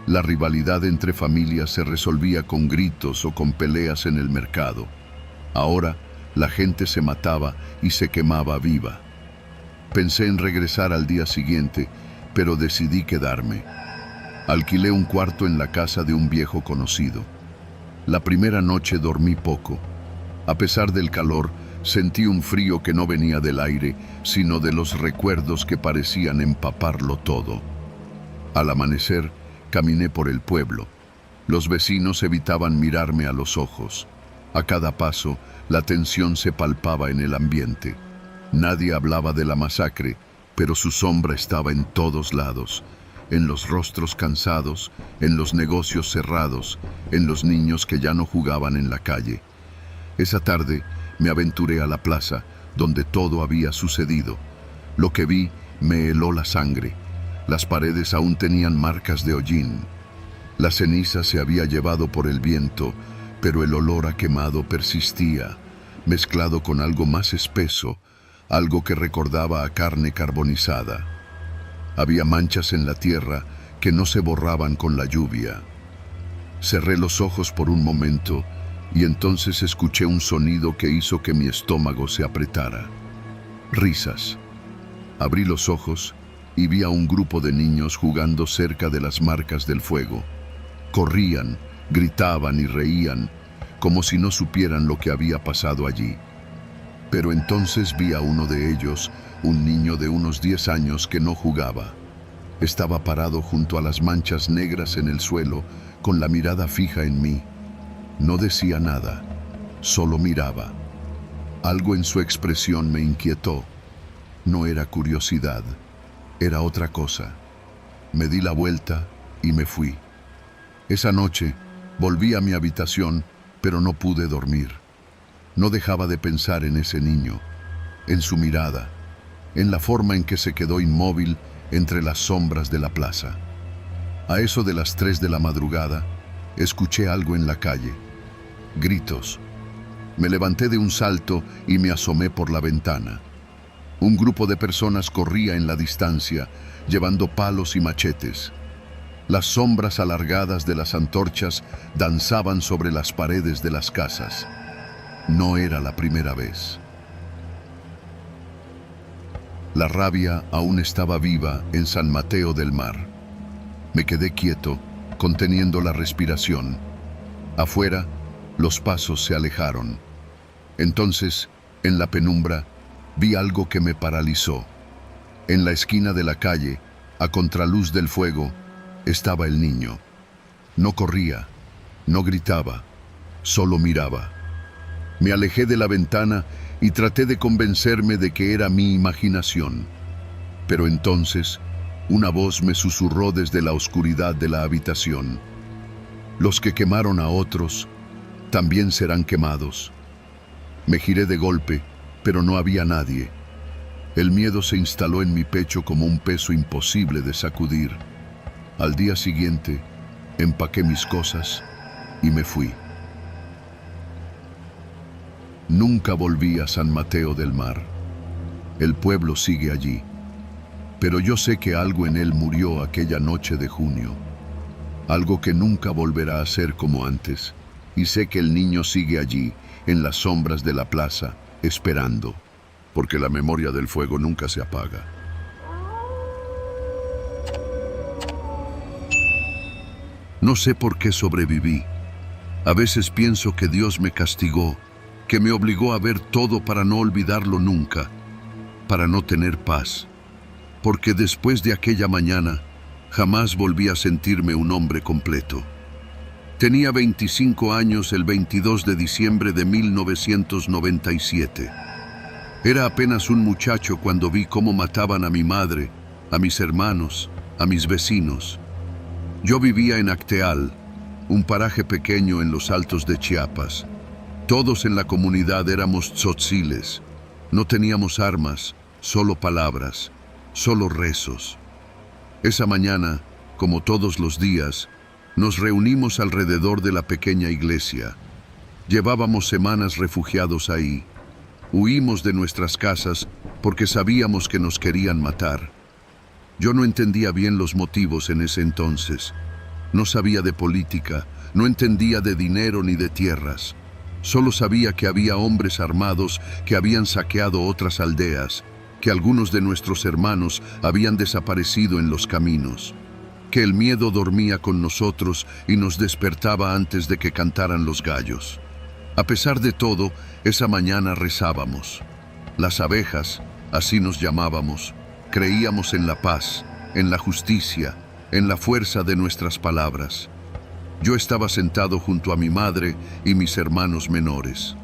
la rivalidad entre familias se resolvía con gritos o con peleas en el mercado. Ahora, la gente se mataba y se quemaba viva. Pensé en regresar al día siguiente, pero decidí quedarme. Alquilé un cuarto en la casa de un viejo conocido. La primera noche dormí poco. A pesar del calor, sentí un frío que no venía del aire, sino de los recuerdos que parecían empaparlo todo. Al amanecer, caminé por el pueblo. Los vecinos evitaban mirarme a los ojos. A cada paso, la tensión se palpaba en el ambiente. Nadie hablaba de la masacre, pero su sombra estaba en todos lados. En los rostros cansados, en los negocios cerrados, en los niños que ya no jugaban en la calle. Esa tarde me aventuré a la plaza, donde todo había sucedido. Lo que vi me heló la sangre. Las paredes aún tenían marcas de hollín. La ceniza se había llevado por el viento, pero el olor a quemado persistía, mezclado con algo más espeso, algo que recordaba a carne carbonizada. Había manchas en la tierra que no se borraban con la lluvia. Cerré los ojos por un momento y entonces escuché un sonido que hizo que mi estómago se apretara. Risas. Abrí los ojos y vi a un grupo de niños jugando cerca de las marcas del fuego. Corrían, gritaban y reían, como si no supieran lo que había pasado allí. Pero entonces vi a uno de ellos, un niño de unos 10 años que no jugaba. Estaba parado junto a las manchas negras en el suelo, con la mirada fija en mí. No decía nada, solo miraba. Algo en su expresión me inquietó. No era curiosidad, era otra cosa. Me di la vuelta y me fui. Esa noche volví a mi habitación, pero no pude dormir. No dejaba de pensar en ese niño, en su mirada, en la forma en que se quedó inmóvil entre las sombras de la plaza. A eso de las 3 de la madrugada, escuché algo en la calle. Gritos. Me levanté de un salto y me asomé por la ventana. Un grupo de personas corría en la distancia, llevando palos y machetes. Las sombras alargadas de las antorchas danzaban sobre las paredes de las casas. No era la primera vez. La rabia aún estaba viva en San Mateo del Mar. Me quedé quieto, conteniendo la respiración. Afuera, los pasos se alejaron. Entonces, en la penumbra, vi algo que me paralizó. En la esquina de la calle, a contraluz del fuego, estaba el niño. No corría, no gritaba, solo miraba. Me alejé de la ventana y traté de convencerme de que era mi imaginación. Pero entonces, una voz me susurró desde la oscuridad de la habitación. Los que quemaron a otros, también serán quemados. Me giré de golpe, pero no había nadie. El miedo se instaló en mi pecho como un peso imposible de sacudir. Al día siguiente, empaqué mis cosas y me fui. Nunca volví a San Mateo del Mar. El pueblo sigue allí, pero yo sé que algo en él murió aquella noche de junio. Algo que nunca volverá a ser como antes, y sé que el niño sigue allí, en las sombras de la plaza, esperando, porque la memoria del fuego nunca se apaga. No sé por qué sobreviví. A veces pienso que Dios me castigó, que me obligó a ver todo para no olvidarlo nunca, para no tener paz, porque después de aquella mañana jamás volví a sentirme un hombre completo. Tenía 25 años el 22 de diciembre de 1997. Era apenas un muchacho cuando vi cómo mataban a mi madre, a mis hermanos, a mis vecinos. Yo vivía en Acteal, un paraje pequeño en los altos de Chiapas. Todos en la comunidad éramos tzotziles. No teníamos armas, solo palabras, solo rezos. Esa mañana, como todos los días, nos reunimos alrededor de la pequeña iglesia. Llevábamos semanas refugiados ahí. Huimos de nuestras casas porque sabíamos que nos querían matar. Yo no entendía bien los motivos en ese entonces. No sabía de política, no entendía de dinero ni de tierras. Solo sabía que había hombres armados que habían saqueado otras aldeas, que algunos de nuestros hermanos habían desaparecido en los caminos, que el miedo dormía con nosotros y nos despertaba antes de que cantaran los gallos. A pesar de todo, esa mañana rezábamos. Las abejas, así nos llamábamos, creíamos en la paz, en la justicia, en la fuerza de nuestras palabras. Yo estaba sentado junto a mi madre y mis hermanos menores.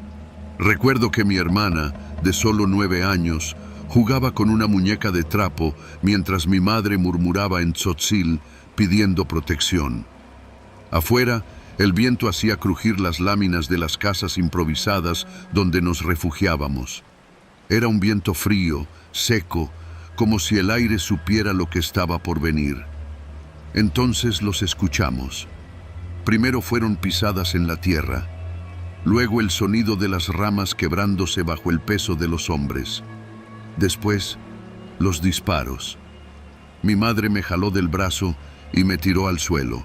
Recuerdo que mi hermana, de solo 9 años, jugaba con una muñeca de trapo mientras mi madre murmuraba en tzotzil pidiendo protección. Afuera, el viento hacía crujir las láminas de las casas improvisadas donde nos refugiábamos. Era un viento frío, seco, como si el aire supiera lo que estaba por venir. Entonces los escuchamos. Primero fueron pisadas en la tierra, luego el sonido de las ramas quebrándose bajo el peso de los hombres. Después, los disparos. Mi madre me jaló del brazo y me tiró al suelo.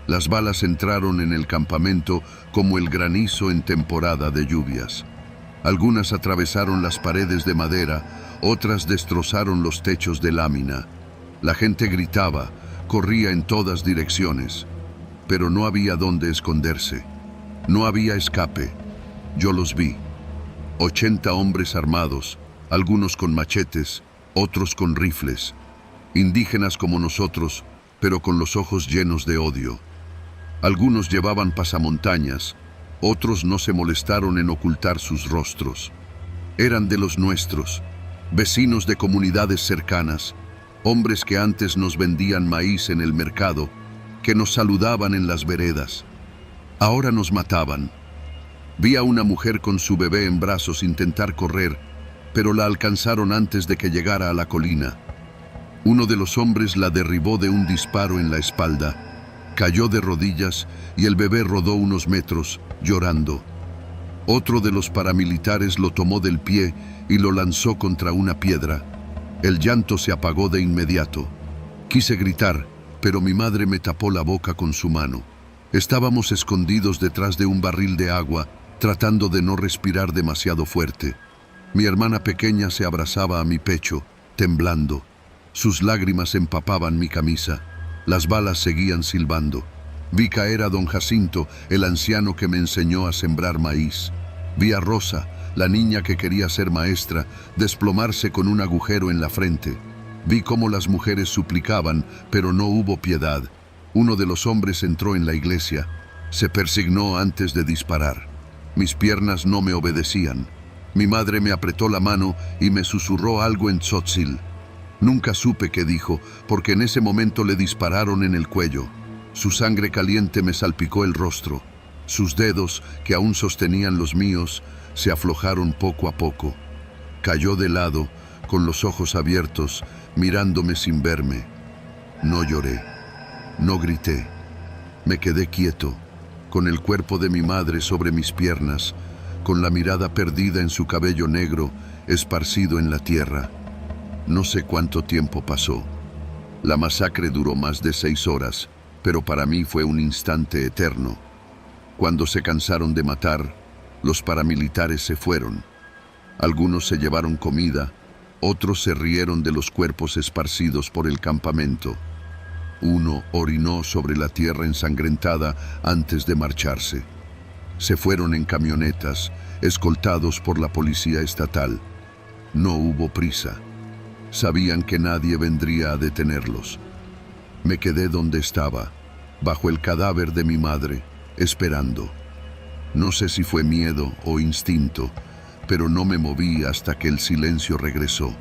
Las balas entraron en el campamento como el granizo en temporada de lluvias. Algunas atravesaron las paredes de madera, otras destrozaron los techos de lámina. La gente gritaba, corría en todas direcciones, pero no había dónde esconderse. No había escape. Yo los vi. 80 hombres armados, algunos con machetes, otros con rifles. Indígenas como nosotros, pero con los ojos llenos de odio. Algunos llevaban pasamontañas, otros no se molestaron en ocultar sus rostros. Eran de los nuestros, vecinos de comunidades cercanas, hombres que antes nos vendían maíz en el mercado, que nos saludaban en las veredas. Ahora nos mataban, Vi a una mujer con su bebé en brazos intentar correr, pero la alcanzaron antes de que llegara a la colina. Uno de los hombres la derribó de un disparo en la espalda, cayó de rodillas y el bebé rodó unos metros, llorando. Otro de los paramilitares lo tomó del pie y lo lanzó contra una piedra. El llanto se apagó de inmediato. Quise gritar, pero mi madre me tapó la boca con su mano. Estábamos escondidos detrás de un barril de agua, tratando de no respirar demasiado fuerte. Mi hermana pequeña se abrazaba a mi pecho, temblando. Sus lágrimas empapaban mi camisa. Las balas seguían silbando. Vi caer a don Jacinto, el anciano que me enseñó a sembrar maíz. Vi a Rosa, la niña que quería ser maestra, desplomarse con un agujero en la frente. Vi cómo las mujeres suplicaban, pero no hubo piedad. Uno de los hombres entró en la iglesia. Se persignó antes de disparar. Mis piernas no me obedecían. Mi madre me apretó la mano y me susurró algo en tzotzil. Nunca supe qué dijo, porque en ese momento le dispararon en el cuello. Su sangre caliente me salpicó el rostro. Sus dedos, que aún sostenían los míos, se aflojaron poco a poco. Cayó de lado, con los ojos abiertos, mirándome sin verme. No lloré, no grité. Me quedé quieto, con el cuerpo de mi madre sobre mis piernas, con la mirada perdida en su cabello negro, esparcido en la tierra. No sé cuánto tiempo pasó. La masacre duró más de 6 horas, pero para mí fue un instante eterno. Cuando se cansaron de matar, los paramilitares se fueron. Algunos se llevaron comida, otros se rieron de los cuerpos esparcidos por el campamento. Uno orinó sobre la tierra ensangrentada antes de marcharse. Se fueron en camionetas, escoltados por la policía estatal. No hubo prisa. Sabían que nadie vendría a detenerlos. Me quedé donde estaba, bajo el cadáver de mi madre, esperando. No sé si fue miedo o instinto, pero no me moví hasta que el silencio regresó.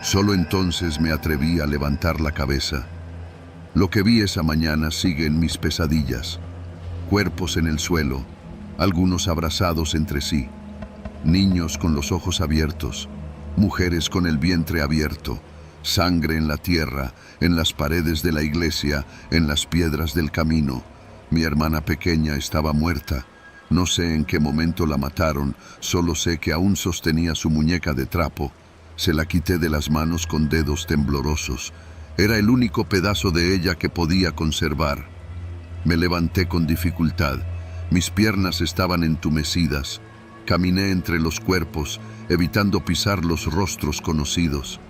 Solo entonces me atreví a levantar la cabeza. Lo que vi esa mañana sigue en mis pesadillas. Cuerpos en el suelo, algunos abrazados entre sí, niños con los ojos abiertos, mujeres con el vientre abierto, sangre en la tierra, en las paredes de la iglesia, en las piedras del camino. Mi hermana pequeña estaba muerta. No sé en qué momento la mataron, solo sé que aún sostenía su muñeca de trapo. Se la quité de las manos con dedos temblorosos. Era el único pedazo de ella que podía conservar. Me levanté con dificultad. Mis piernas estaban entumecidas. Caminé entre los cuerpos, evitando pisar los rostros conocidos.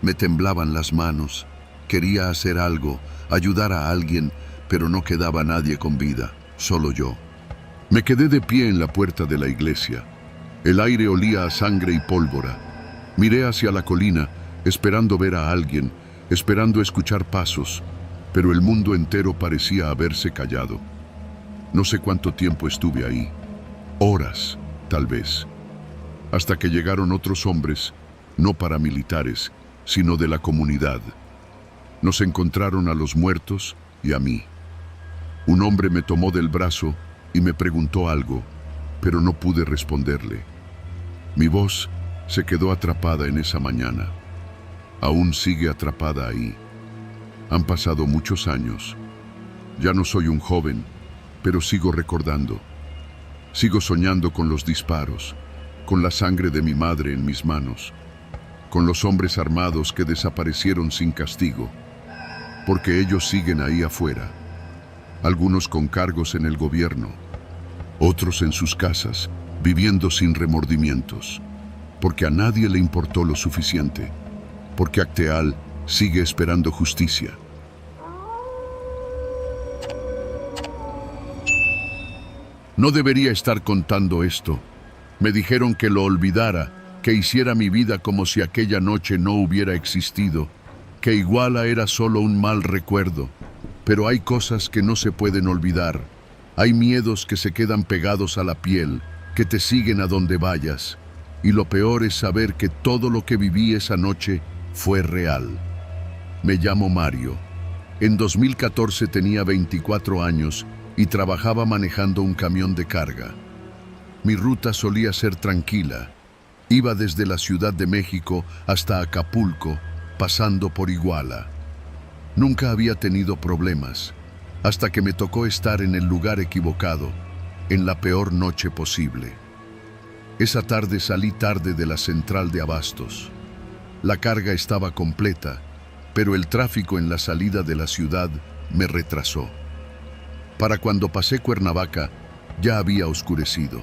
Me temblaban las manos. Quería hacer algo, ayudar a alguien, pero no quedaba nadie con vida, solo yo. Me quedé de pie en la puerta de la iglesia. El aire olía a sangre y pólvora. Miré hacia la colina, esperando ver a alguien, esperando escuchar pasos, pero el mundo entero parecía haberse callado. No sé cuánto tiempo estuve ahí. Horas, tal vez. Hasta que llegaron otros hombres, no paramilitares, sino de la comunidad. Nos encontraron a los muertos y a mí. Un hombre me tomó del brazo y me preguntó algo, pero no pude responderle. Mi voz se quedó atrapada en esa mañana. Aún sigue atrapada ahí. Han pasado muchos años. Ya no soy un joven, pero sigo recordando. Sigo soñando con los disparos, con la sangre de mi madre en mis manos, con los hombres armados que desaparecieron sin castigo, porque ellos siguen ahí afuera. Algunos con cargos en el gobierno, otros en sus casas, viviendo sin remordimientos, porque a nadie le importó lo suficiente, porque Acteal sigue esperando justicia. No debería estar contando esto. Me dijeron que lo olvidara, que hiciera mi vida como si aquella noche no hubiera existido, que Iguala era solo un mal recuerdo. Pero hay cosas que no se pueden olvidar. Hay miedos que se quedan pegados a la piel, que te siguen a donde vayas. Y lo peor es saber que todo lo que viví esa noche fue real. Me llamo Mario. En 2014 tenía 24 años y trabajaba manejando un camión de carga. Mi ruta solía ser tranquila. Iba desde la Ciudad de México hasta Acapulco, pasando por Iguala. Nunca había tenido problemas, hasta que me tocó estar en el lugar equivocado, en la peor noche posible. Esa tarde salí tarde de la central de abastos. La carga estaba completa, pero el tráfico en la salida de la ciudad me retrasó. Para cuando pasé Cuernavaca, ya había oscurecido.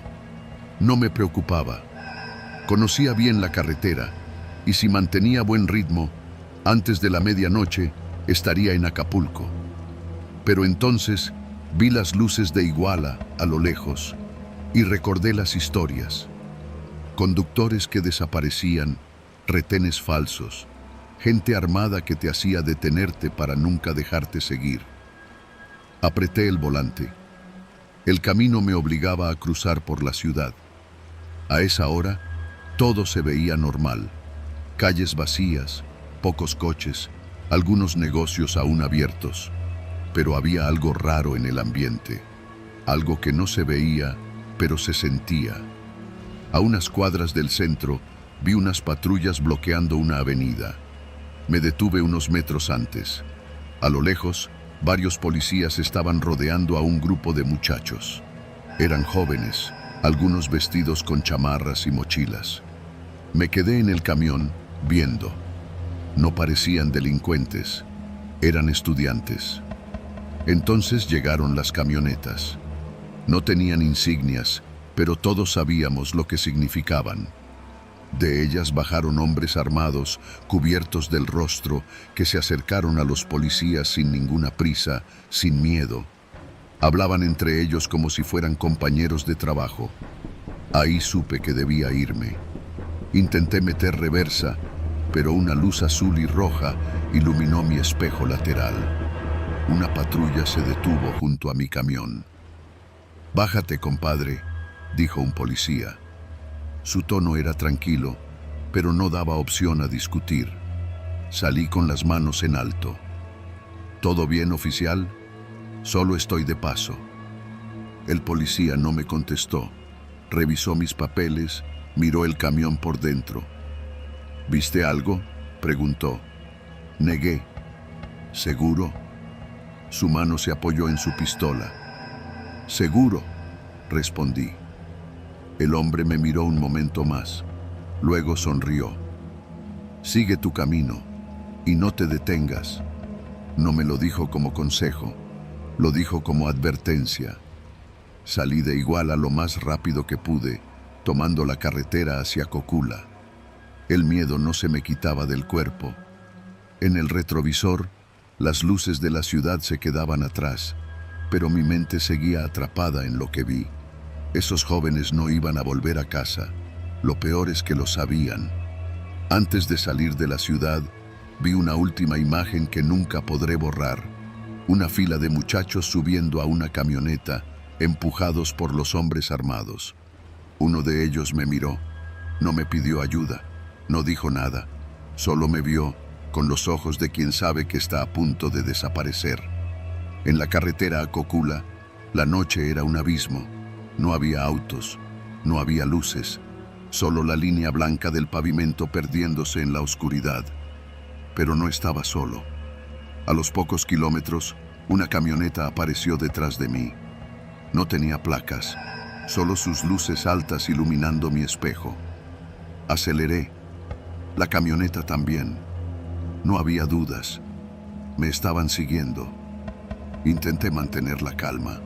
No me preocupaba. Conocía bien la carretera, y si mantenía buen ritmo, antes de la medianoche estaría en Acapulco. Pero entonces vi las luces de Iguala a lo lejos y recordé las historias. Conductores que desaparecían, retenes falsos, gente armada que te hacía detenerte para nunca dejarte seguir. Apreté el volante. El camino me obligaba a cruzar por la ciudad. A esa hora, todo se veía normal. Calles vacías, pocos coches, algunos negocios aún abiertos. Pero había algo raro en el ambiente. Algo que no se veía, pero se sentía. A unas cuadras del centro, vi unas patrullas bloqueando una avenida. Me detuve unos metros antes. A lo lejos, varios policías estaban rodeando a un grupo de muchachos. Eran jóvenes, algunos vestidos con chamarras y mochilas. Me quedé en el camión, viendo. No parecían delincuentes, eran estudiantes. Entonces llegaron las camionetas. No tenían insignias, pero todos sabíamos lo que significaban. De ellas bajaron hombres armados, cubiertos del rostro, que se acercaron a los policías sin ninguna prisa, sin miedo. Hablaban entre ellos como si fueran compañeros de trabajo. Ahí supe que debía irme. Intenté meter reversa, pero una luz azul y roja iluminó mi espejo lateral. Una patrulla se detuvo junto a mi camión. «Bájate, compadre», dijo un policía. Su tono era tranquilo, pero no daba opción a discutir. Salí con las manos en alto. «¿Todo bien, oficial? Solo estoy de paso». El policía no me contestó. Revisó mis papeles, miró el camión por dentro. «¿Viste algo?», preguntó. Negué. «¿Seguro?». Su mano se apoyó en su pistola. «Seguro», respondí. El hombre me miró un momento más. Luego sonrió. «Sigue tu camino y no te detengas». No me lo dijo como consejo, lo dijo como advertencia. Salí de Iguala lo más rápido que pude, tomando la carretera hacia Cocula. El miedo no se me quitaba del cuerpo. En el retrovisor, las luces de la ciudad se quedaban atrás, pero mi mente seguía atrapada en lo que vi. Esos jóvenes no iban a volver a casa. Lo peor es que lo sabían. Antes de salir de la ciudad, vi una última imagen que nunca podré borrar. Una fila de muchachos subiendo a una camioneta, empujados por los hombres armados. Uno de ellos me miró. No me pidió ayuda. No dijo nada. Solo me vio con los ojos de quien sabe que está a punto de desaparecer. En la carretera a Cocula, la noche era un abismo. No había autos, no había luces, solo la línea blanca del pavimento perdiéndose en la oscuridad. Pero no estaba solo. A los pocos kilómetros, una camioneta apareció detrás de mí. No tenía placas, solo sus luces altas iluminando mi espejo. Aceleré. La camioneta también. No había dudas. Me estaban siguiendo. Intenté mantener la calma.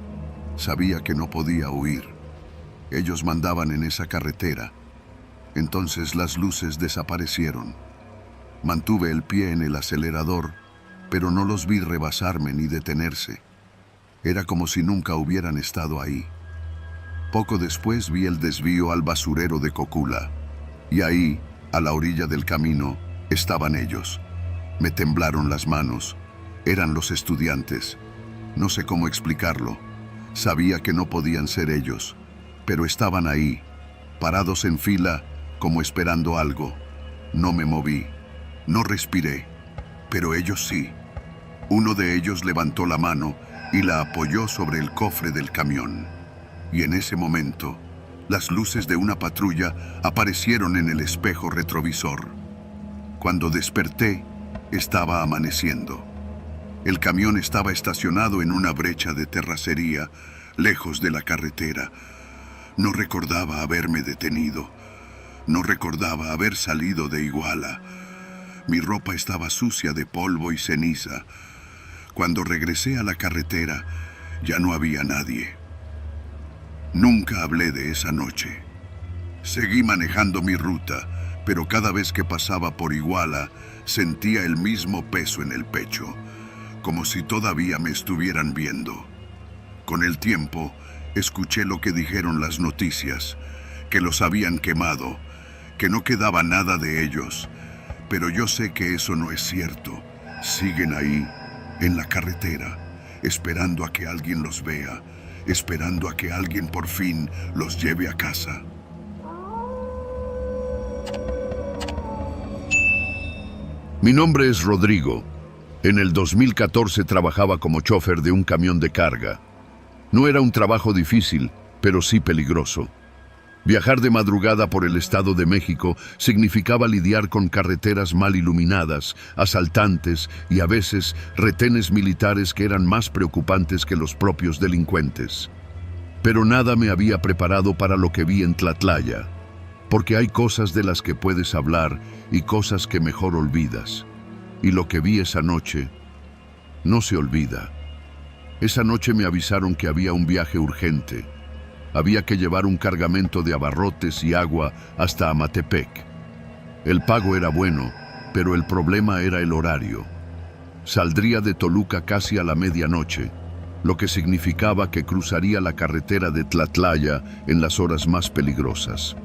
Sabía que no podía huir. Ellos mandaban en esa carretera. Entonces las luces desaparecieron. Mantuve el pie en el acelerador, pero no los vi rebasarme ni detenerse. Era como si nunca hubieran estado ahí. Poco después vi el desvío al basurero de Cocula. Y ahí, a la orilla del camino, estaban ellos. Me temblaron las manos. Eran los estudiantes. No sé cómo explicarlo. Sabía que no podían ser ellos, pero estaban ahí, parados en fila, como esperando algo. No me moví, no respiré, pero ellos sí. Uno de ellos levantó la mano y la apoyó sobre el cofre del camión. Y en ese momento, Las luces de una patrulla aparecieron en el espejo retrovisor. Cuando desperté, estaba amaneciendo. El camión estaba estacionado en una brecha de terracería, lejos de la carretera. No recordaba haberme detenido. No recordaba haber salido de Iguala. Mi ropa estaba sucia de polvo y ceniza. Cuando regresé a la carretera, ya no había nadie. Nunca hablé de esa noche. Seguí manejando mi ruta, pero cada vez que pasaba por Iguala, sentía el mismo peso en el pecho, como si todavía me estuvieran viendo. Con el tiempo, escuché lo que dijeron las noticias, que los habían quemado, que no quedaba nada de ellos, pero yo sé que eso no es cierto. Siguen ahí, en la carretera, esperando a que alguien los vea, esperando a que alguien por fin los lleve a casa. Mi nombre es Rodrigo. En el 2014 trabajaba como chofer de un camión de carga. No era un trabajo difícil, pero sí peligroso. Viajar de madrugada por el Estado de México significaba lidiar con carreteras mal iluminadas, asaltantes y a veces retenes militares que eran más preocupantes que los propios delincuentes. Pero nada me había preparado para lo que vi en Tlatlaya, porque hay cosas de las que puedes hablar y cosas que mejor olvidas. Y lo que vi esa noche no se olvida. Esa noche me avisaron que había un viaje urgente. Había que llevar un cargamento de abarrotes y agua hasta Amatepec. El pago era bueno, pero el problema era el horario. Saldría de Toluca casi a la medianoche, lo que significaba que cruzaría la carretera de Tlatlaya en las horas más peligrosas.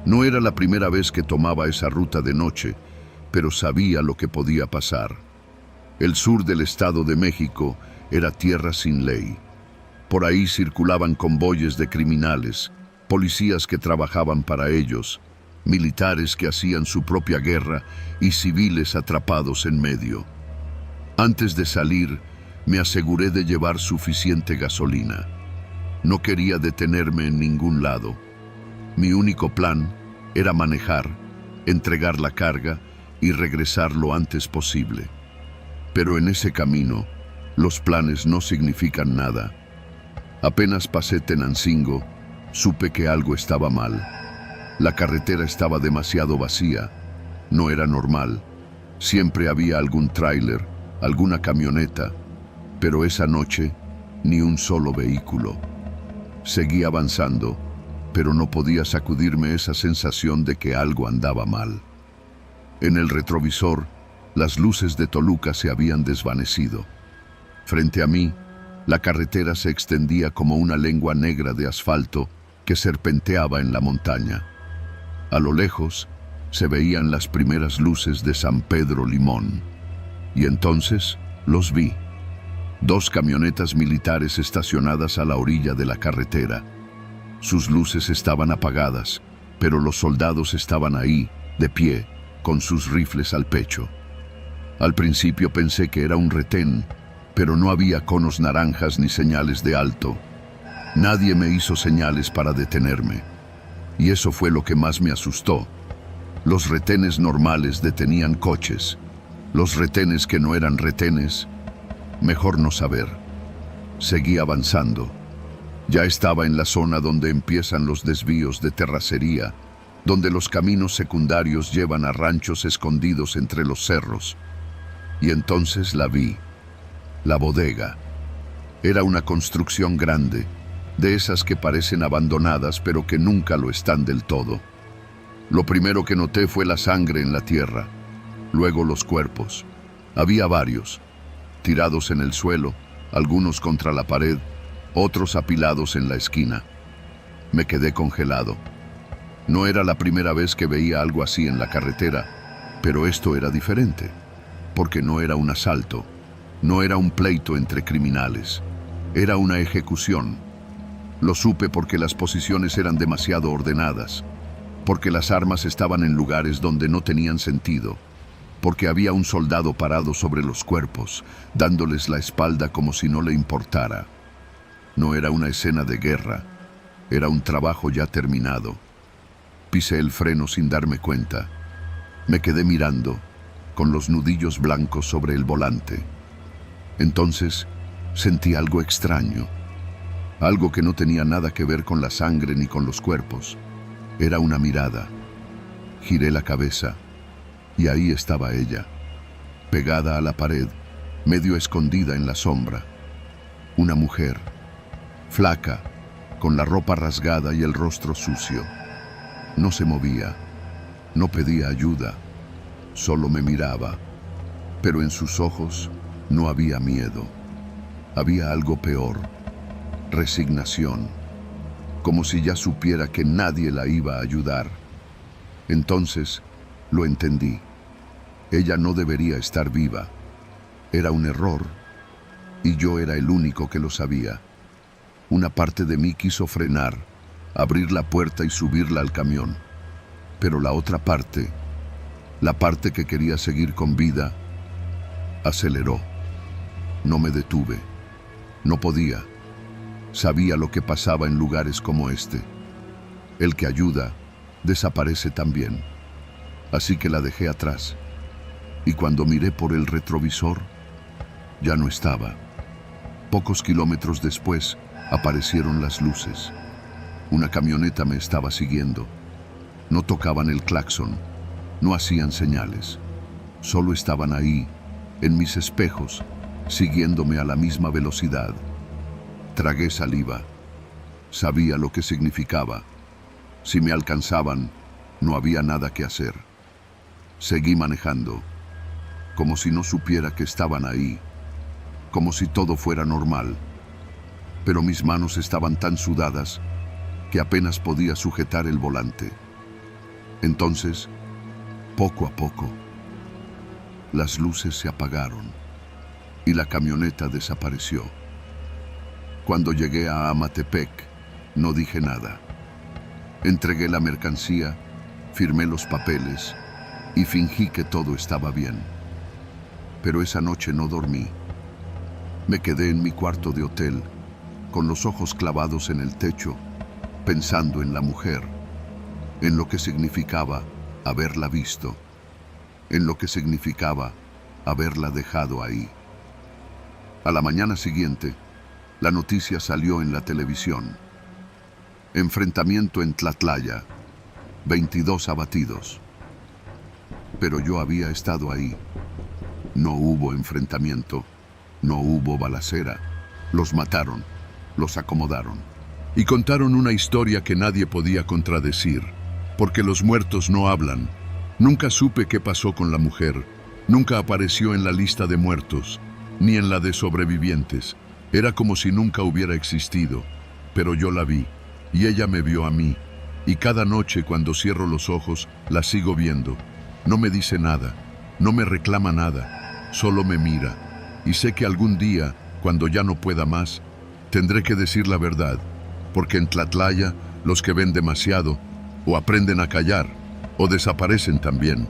No era la primera vez que tomaba esa ruta de noche, pero sabía lo que podía pasar. El sur del Estado de México era tierra sin ley. Por ahí circulaban convoyes de criminales, policías que trabajaban para ellos, militares que hacían su propia guerra y civiles atrapados en medio. Antes de salir, me aseguré de llevar suficiente gasolina. No quería detenerme en ningún lado. Mi único plan era manejar, entregar la carga y regresar lo antes posible. Pero en ese camino, los planes no significan nada. Apenas pasé Tenancingo, supe que algo estaba mal. La carretera estaba demasiado vacía. No era normal. Siempre había algún tráiler, alguna camioneta, pero esa noche ni un solo vehículo. Seguí avanzando, pero no podía sacudirme esa sensación de que algo andaba mal. En el retrovisor, las luces de Toluca se habían desvanecido. Frente a mí, la carretera se extendía como una lengua negra de asfalto que serpenteaba en la montaña. A lo lejos, se veían las primeras luces de San Pedro Limón. Y entonces los vi. 2 camionetas militares estacionadas a la orilla de la carretera. Sus luces estaban apagadas, pero los soldados estaban ahí, de pie, con sus rifles al pecho. Al principio pensé que era un retén, pero no había conos naranjas ni señales de alto. Nadie me hizo señales para detenerme. Y eso fue lo que más me asustó. Los retenes normales detenían coches. Los retenes que no eran retenes, mejor no saber. Seguí avanzando. Ya estaba en la zona donde empiezan los desvíos de terracería, donde los caminos secundarios llevan a ranchos escondidos entre los cerros. Y entonces la vi. La bodega. Era una construcción grande, de esas que parecen abandonadas pero que nunca lo están del todo. Lo primero que noté fue la sangre en la tierra, luego los cuerpos. Había varios, tirados en el suelo, algunos contra la pared, otros apilados en la esquina. Me quedé congelado. No era la primera vez que veía algo así en la carretera, pero esto era diferente, porque no era un asalto. No era un pleito entre criminales, era una ejecución. Lo supe porque las posiciones eran demasiado ordenadas, porque las armas estaban en lugares donde no tenían sentido, porque había un soldado parado sobre los cuerpos, dándoles la espalda como si no le importara. No era una escena de guerra, Era un trabajo ya terminado. Pisé el freno sin darme cuenta. Me quedé mirando, con los nudillos blancos sobre el volante. Entonces sentí algo extraño, algo que no tenía nada que ver con la sangre ni con los cuerpos. Era una mirada. Giré la cabeza y ahí estaba ella, pegada a la pared, medio escondida en la sombra. Una mujer, flaca, con la ropa rasgada y el rostro sucio. No se movía, no pedía ayuda, solo me miraba, pero en sus ojos no había miedo. Había algo peor, resignación, como si ya supiera que nadie la iba a ayudar. Entonces lo entendí. Ella no debería estar viva. Era un error y yo era el único que lo sabía. Una parte de mí quiso frenar, abrir la puerta y subirla al camión. Pero la otra parte, la parte que quería seguir con vida, aceleró. No me detuve. No podía. Sabía lo que pasaba en lugares como este. El que ayuda, desaparece también. Así que la dejé atrás. Y cuando miré por el retrovisor, ya no estaba. Pocos kilómetros después, aparecieron las luces. Una camioneta me estaba siguiendo. No tocaban el claxon, no hacían señales. Solo estaban ahí, en mis espejos, siguiéndome a la misma velocidad. Tragué saliva. Sabía lo que significaba. Si me alcanzaban, no había nada que hacer. Seguí manejando, como si no supiera que estaban ahí, como si todo fuera normal. Pero mis manos estaban tan sudadas que apenas podía sujetar el volante. Entonces, poco a poco, las luces se apagaron y la camioneta desapareció. Cuando llegué a Amatepec, no dije nada. Entregué la mercancía, firmé los papeles y fingí que todo estaba bien. Pero esa noche no dormí. Me quedé en mi cuarto de hotel, con los ojos clavados en el techo, pensando en la mujer, en lo que significaba haberla visto, en lo que significaba haberla dejado ahí. A la mañana siguiente, la noticia salió en la televisión. Enfrentamiento en Tlatlaya, 22 abatidos. Pero yo había estado ahí. No hubo enfrentamiento, no hubo balacera. Los mataron, los acomodaron. Y contaron una historia que nadie podía contradecir, porque los muertos no hablan. Nunca supe qué pasó con la mujer. Nunca apareció en la lista de muertos, ni en la de sobrevivientes. Era como si nunca hubiera existido, pero yo la vi, y ella me vio a mí, y cada noche cuando cierro los ojos, la sigo viendo. No me dice nada, no me reclama nada, solo me mira, y sé que algún día, cuando ya no pueda más, tendré que decir la verdad, porque en Tlatlaya los que ven demasiado, o aprenden a callar, o desaparecen también.